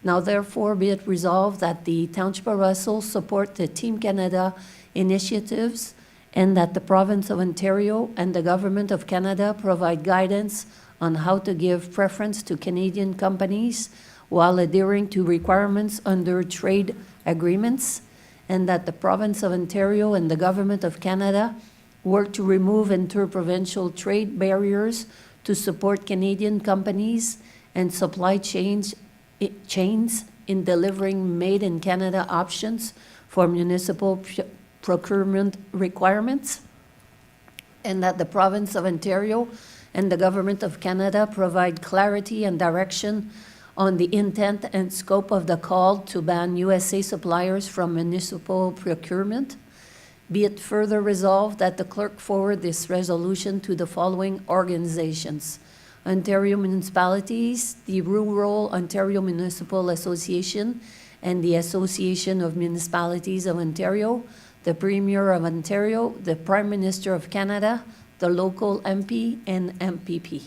Speaker 14: now therefore be it resolved that the Township of Russell support the Team Canada initiatives, and that the Province of Ontario and the Government of Canada provide guidance on how to give preference to Canadian companies while adhering to requirements under trade agreements, and that the Province of Ontario and the Government of Canada work to remove interprovincial trade barriers to support Canadian companies and supply chains in delivering made-in-Canada options for municipal procurement requirements, and that the Province of Ontario and the Government of Canada provide clarity and direction on the intent and scope of the call to ban USA suppliers from municipal procurement. Be it further resolved that the clerk forward this resolution to the following organizations: Ontario Municipalities, the Rural Ontario Municipal Association, and the Association of Municipalities of Ontario, the Premier of Ontario, the Prime Minister of Canada, the local MP, and MPP.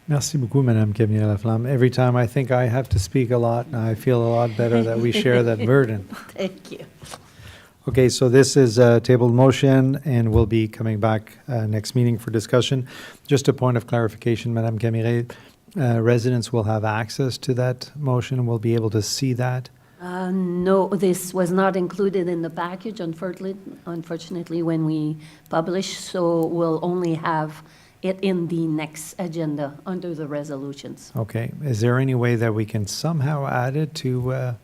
Speaker 1: Merci beaucoup, Madame Camille-Laflamme. Every time I think I have to speak a lot, I feel a lot better that we share that burden.
Speaker 14: Thank you.
Speaker 1: Okay, so this is a tabled motion, and we'll be coming back next meeting for discussion. Just a point of clarification, Madame Camille, residents will have access to that motion, will be able to see that
Speaker 14: No, this was not included in the package, unfortunately, when we publish, so we'll only have it in the next agenda under the resolutions.
Speaker 1: Okay, is there any way that we can somehow add it to,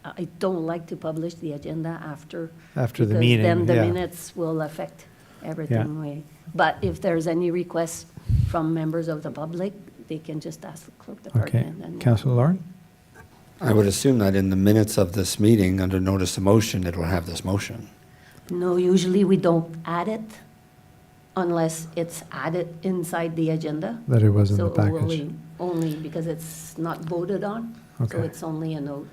Speaker 14: I don't like to publish the agenda after.
Speaker 1: After the
Speaker 14: because
Speaker 1: meeting,
Speaker 14: then the
Speaker 1: yeah.
Speaker 14: minutes will affect everything. But if there's any requests from members of the public, they can just ask the clerk
Speaker 1: okay,
Speaker 14: department. and-
Speaker 1: Councillor Lauren?
Speaker 4: I would assume that in the minutes of this meeting, under notice of motion, it will have this motion.
Speaker 14: No, usually we don't add it unless it's added inside the agenda.
Speaker 1: That it was in
Speaker 14: So
Speaker 1: the package?
Speaker 14: only because it's not voted on, so
Speaker 1: Okay.
Speaker 14: it's only a note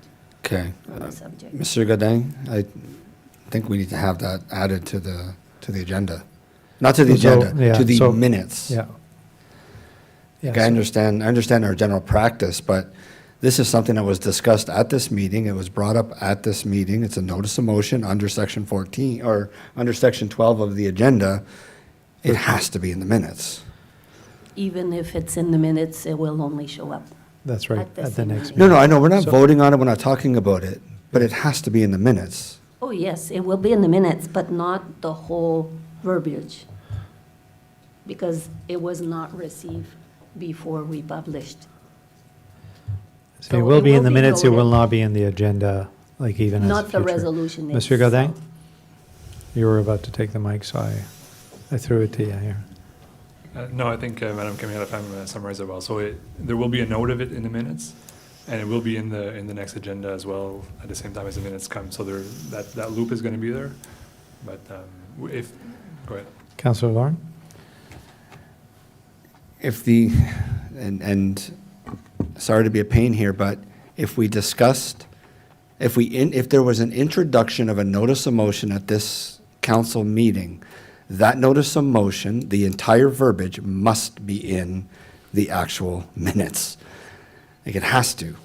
Speaker 4: Okay.
Speaker 14: on the subject.
Speaker 4: Mr. Godin, I think we need to have that added to the agenda. Not to the
Speaker 1: So,
Speaker 4: agenda,
Speaker 1: yeah,
Speaker 4: to the
Speaker 1: so-
Speaker 4: minutes.
Speaker 1: Yeah. Yeah,
Speaker 4: Like, I
Speaker 1: so-
Speaker 4: understand our general practice, but this is something that was discussed at this meeting. It was brought up at this meeting. It's a notice of motion under section 14, or under section 12 of the agenda. It has to be in the minutes.
Speaker 14: Even if it's in the minutes, it will only show up.
Speaker 1: That's right,
Speaker 14: At the
Speaker 1: at the
Speaker 14: same
Speaker 1: next
Speaker 14: meeting.
Speaker 1: meeting.
Speaker 4: No, I know, we're not
Speaker 1: So-
Speaker 4: voting on it, we're not talking about it, but it has to be in the minutes.
Speaker 14: Oh, yes, it will be in the minutes, but not the whole verbiage, because it was not received before we published.
Speaker 1: So
Speaker 14: So
Speaker 1: it will
Speaker 14: it
Speaker 1: be in
Speaker 14: will
Speaker 1: the
Speaker 14: be
Speaker 1: minutes, it will
Speaker 14: noted.
Speaker 1: not be in the agenda, like even as
Speaker 14: Not the
Speaker 1: future.
Speaker 14: resolution
Speaker 1: Monsieur
Speaker 14: itself.
Speaker 1: Godin? You were about to take the mic, so I threw it to you here.
Speaker 5: No, I think Madam Camille summarized it well. So there will be a note of it in the minutes, and it will be in the next agenda as well at the same time as the minutes come. So that loop is going to be there. But go ahead.
Speaker 1: Councillor Lauren?
Speaker 4: If and sorry to be a pain here, but if we discussed, if there was an introduction of a notice of motion at this council meeting, that notice of motion, the entire verbiage must be in the actual minutes. Like, it has to.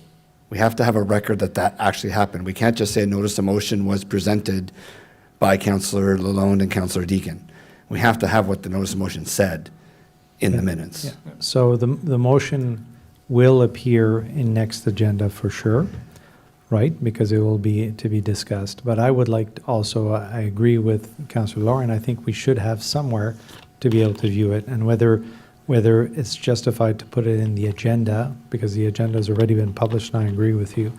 Speaker 4: We have to have a record that that actually happened. We can't just say a notice of motion was presented by Councillor Lalonde and Councillor Deacon. We have to have what the notice of motion said in the minutes.
Speaker 1: Yeah. So the motion will appear in next agenda for sure, right? Because it will be to be discussed. But I would like to also, I agree with Councillor Lauren, I think we should have somewhere to be able to view it. And whether it's justified to put it in the agenda, because the agenda has already been published, and I agree with you.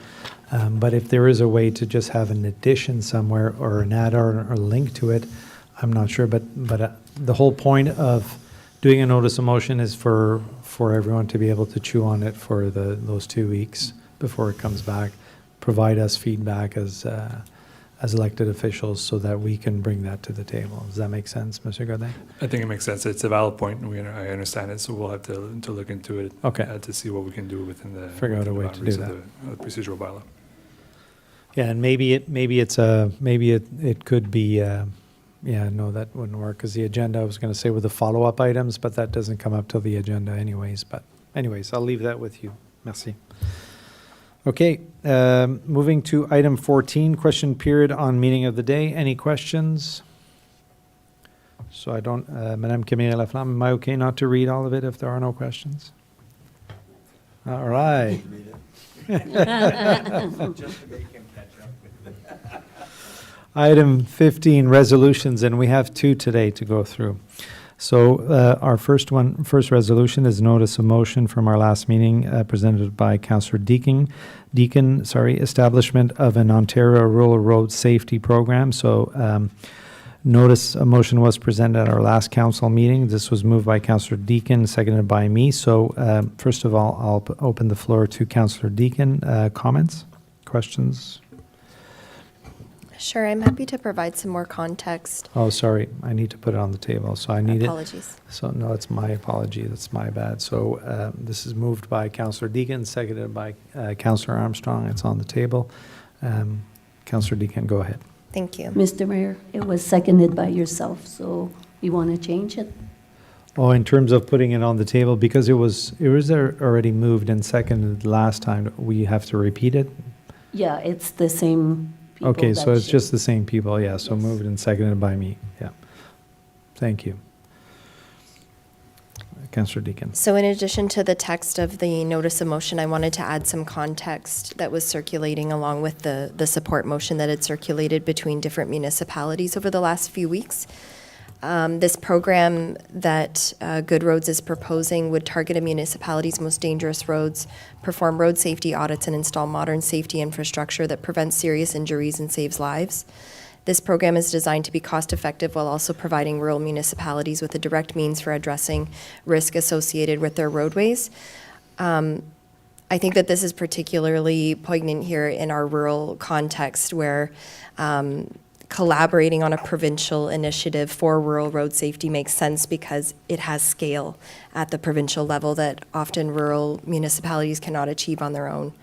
Speaker 1: But if there is a way to just have an addition somewhere or an add-on or link to it, I'm not sure. But the whole point of doing a notice of motion is for everyone to be able to chew on it for those 2 weeks before it comes back, provide us feedback as elected officials so that we can bring that to the table. Does that make sense, Mr. Godin?
Speaker 5: I think it makes sense. It's a valid point, and I understand it, so we'll have to look into it.
Speaker 1: Okay.
Speaker 5: To see what we can do within the.
Speaker 1: Figure out a way to do
Speaker 5: boundaries
Speaker 1: that.
Speaker 5: of the procedural bylaw.
Speaker 1: Yeah, and maybe it could be, yeah, no, that wouldn't work, because the agenda, I was going to say with the follow-up items, but that doesn't come up till the agenda anyways. But anyways, I'll leave that with you. Merci. Okay, moving to item 14, question period on meeting of the day. Any questions? So I don't, Madame Camille Laflamme, am I okay not to read all of it if there are no questions? All right. Item 15, resolutions, and we have 2 today to go through. So our first resolution is notice of motion from our last meeting presented by Councillor Deacon, establishment of an Ontario Rural Road Safety Program. So notice of motion was presented at our last council meeting. This was moved by Councillor Deacon, seconded by me. So first of all, I'll open the floor to Councillor Deacon. Comments, questions?
Speaker 6: Sure, I'm happy to provide some more context.
Speaker 1: Oh, sorry, I need to put it on the table, so I need it.
Speaker 6: Apologies.
Speaker 1: So, no, it's my apology, that's my bad. So this is moved by Councillor Deacon, seconded by Councillor Armstrong. It's on the table. Councillor Deacon, go ahead.
Speaker 6: Thank you.
Speaker 14: Mr. Mayor, it was seconded by yourself, so you want to change it?
Speaker 1: Oh, in terms of putting it on the table, because it was already moved and seconded last time, we have to repeat it?
Speaker 14: Yeah, it's the same people.
Speaker 1: Okay, so
Speaker 14: that
Speaker 1: it's
Speaker 14: should-
Speaker 1: just the same people, yeah, so
Speaker 14: Yes.
Speaker 1: moved and seconded by me, yeah. Thank you. Councillor Deacon.
Speaker 6: So in addition to the text of the notice of motion, I wanted to add some context that was circulating along with the support motion that had circulated between different municipalities over the last few weeks. This program that Good Roads is proposing would target a municipality's most dangerous roads, perform road safety audits, and install modern safety infrastructure that prevents serious injuries and saves lives. This program is designed to be cost-effective while also providing rural municipalities with a direct means for addressing risk associated with their roadways. I think that this is particularly poignant here in our rural context where collaborating on a provincial initiative for rural road safety makes sense because it has scale at the provincial level that often rural municipalities cannot achieve on their own.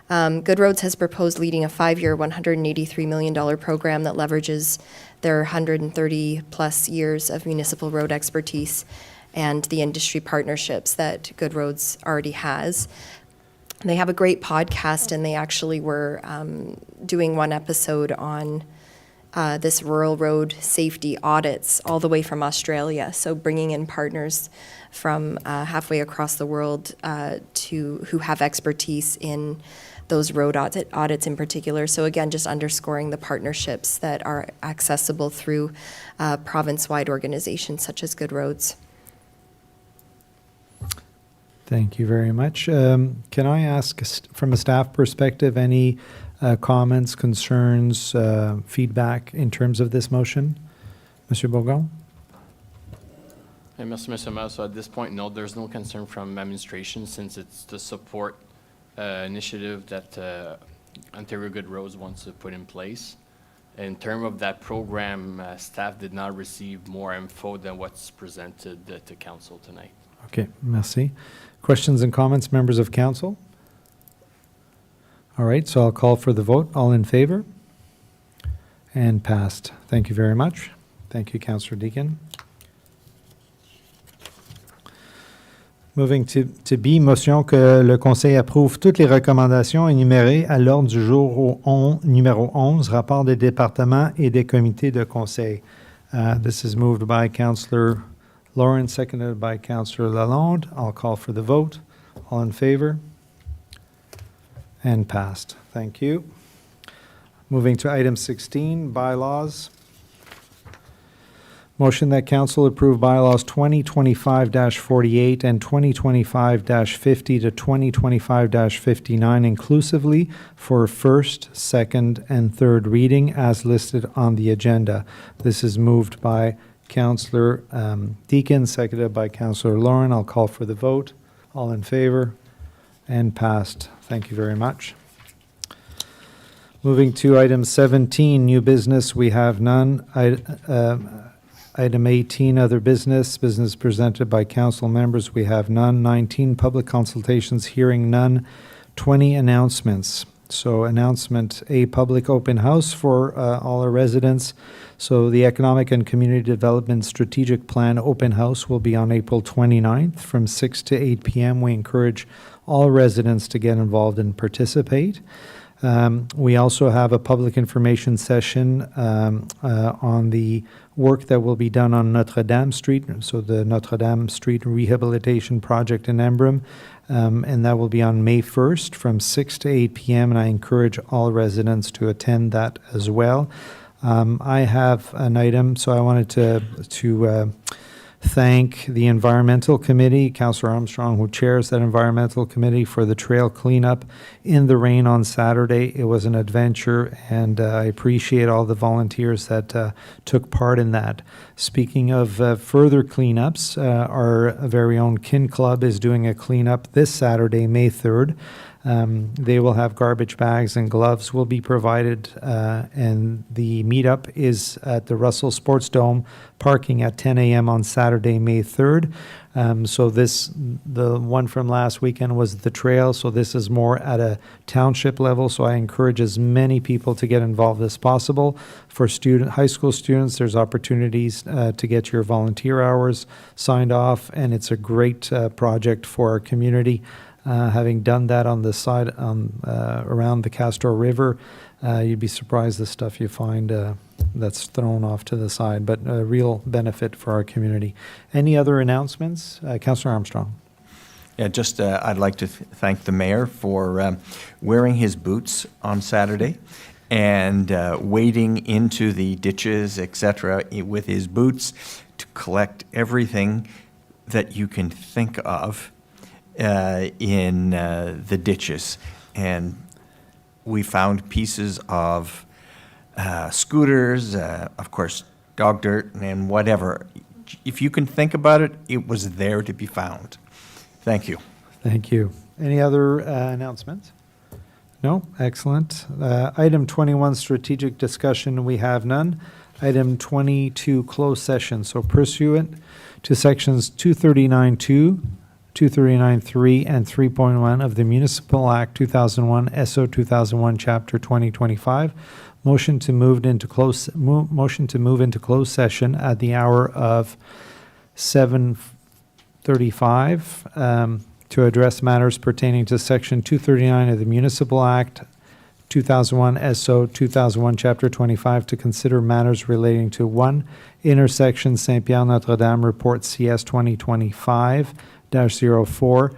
Speaker 6: Good Roads has proposed leading a 5-year, $183 million program that leverages their 130-plus years of municipal road expertise and the industry partnerships that Good Roads already has. They have a great podcast, and they actually were doing one episode on this rural road safety audits all the way from Australia. So bringing in partners from halfway across the world who have expertise in those road audits in particular. So again, just underscoring the partnerships that are accessible through province-wide organizations such as Good Roads.
Speaker 1: Thank you very much. Can I ask, from a staff perspective, any comments, concerns, feedback in terms of this motion? Monsieur Bourgon?
Speaker 7: Hey, Mr. Mayor, so at this point, no, there's no concern from administration since it's the support initiative that Ontario Good Roads wants to put in place. In terms of that program, staff did not receive more info than what's presented to council tonight.
Speaker 1: Okay, merci. Questions and comments, members of council? All right, so I'll call for the vote. All in favor? And passed. Thank you very much. Thank you, Councillor Deacon. Moving to B, motion que le Conseil approuve toutes les recommandations énumérées à l'ordre du jour numéro 11, rapport des départements et des comités de conseil. This is moved by Councillor Lawrence, seconded by Councillor Lalonde. I'll call for the vote. All in favor? And passed. Thank you. Moving to item 16, bylaws. Motion that council approve bylaws 2025-48 and 2025-50 to 2025-59 inclusively for first, second, and third reading as listed on the agenda. This is moved by Councillor Deacon, seconded by Councillor Lauren. I'll call for the vote. All in favor? And passed. Thank you very much. Moving to item 17, new business, we have none. Item 18, other business presented by council members, we have none. 19, public consultations, hearing none. 20, announcements. So announcement A, public open house for all our residents. So the Economic and Community Development Strategic Plan open house will be on April 29th from 6 to 8 p.m. We encourage all residents to get involved and participate. We also have a public information session on the work that will be done on Notre Dame Street, so the Notre Dame Street Rehabilitation Project in Embrun, and that will be on May 1st from 6 to 8 p.m., and I encourage all residents to attend that as well. I have an item, so I wanted to thank the Environmental Committee, Councillor Armstrong, who chairs that Environmental Committee, for the trail cleanup in the rain on Saturday. It was an adventure, and I appreciate all the volunteers that took part in that. Speaking of further cleanups, our very own Kin Club is doing a cleanup this Saturday, May 3rd. They will have garbage bags and gloves will be provided, and the meetup is at the Russell Sports Dome, parking at 10 a.m. on Saturday, May 3rd. So the one from last weekend was the trail, so this is more at a township level, so I encourage as many people to get involved as possible. For high school students, there's opportunities to get your volunteer hours signed off, and it's a great project for our community. Having done that on the side around the Castor River, you'd be surprised the stuff you find that's thrown off to the side, but a real benefit for our community. Any other announcements? Councillor Armstrong.
Speaker 10: Yeah, just, I'd like to thank the mayor for wearing his boots on Saturday and wading into the ditches, et cetera, with his boots to collect everything that you can think of in the ditches. And we found pieces of scooters, of course, dog dirt and whatever. If you can think about it, it was there to be found. Thank you.
Speaker 1: Thank you. Any other announcements? No? Excellent. Item 21, strategic discussion, we have none. Item 22, closed session. So pursuant to sections 239.2, 239.3, and 3.1 of the Municipal Act 2001, SO 2001, Chapter 2025, motion to move into close session at the hour of 7:35 to address matters pertaining to Section 239 of the Municipal Act 2001, SO 2001, Chapter 25, to consider matters relating to 1, intersection Saint-Pierre-Notre-Dame Report CS 2025-04,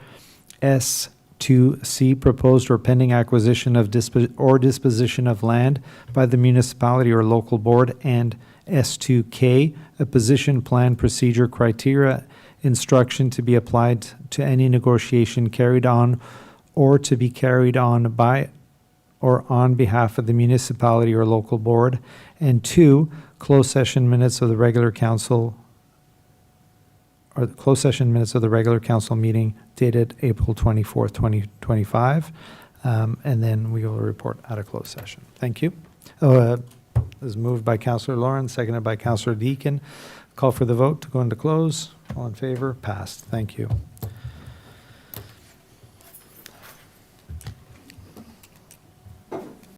Speaker 1: S2C, proposed or pending acquisition of disposition of land by the municipality or local board, and S2K, a position plan procedure criteria instruction to be applied to any negotiation carried on or to be carried on by or on behalf of the municipality or local board, and 2, closed session minutes of the regular council or the closed session minutes of the regular council meeting dated April 24th, 2025, and then we will report out of closed session. Thank you. This is moved by Councillor Lawrence, seconded by Councillor Deakin. Call for the vote to go into close. All in favor? Passed. Thank you.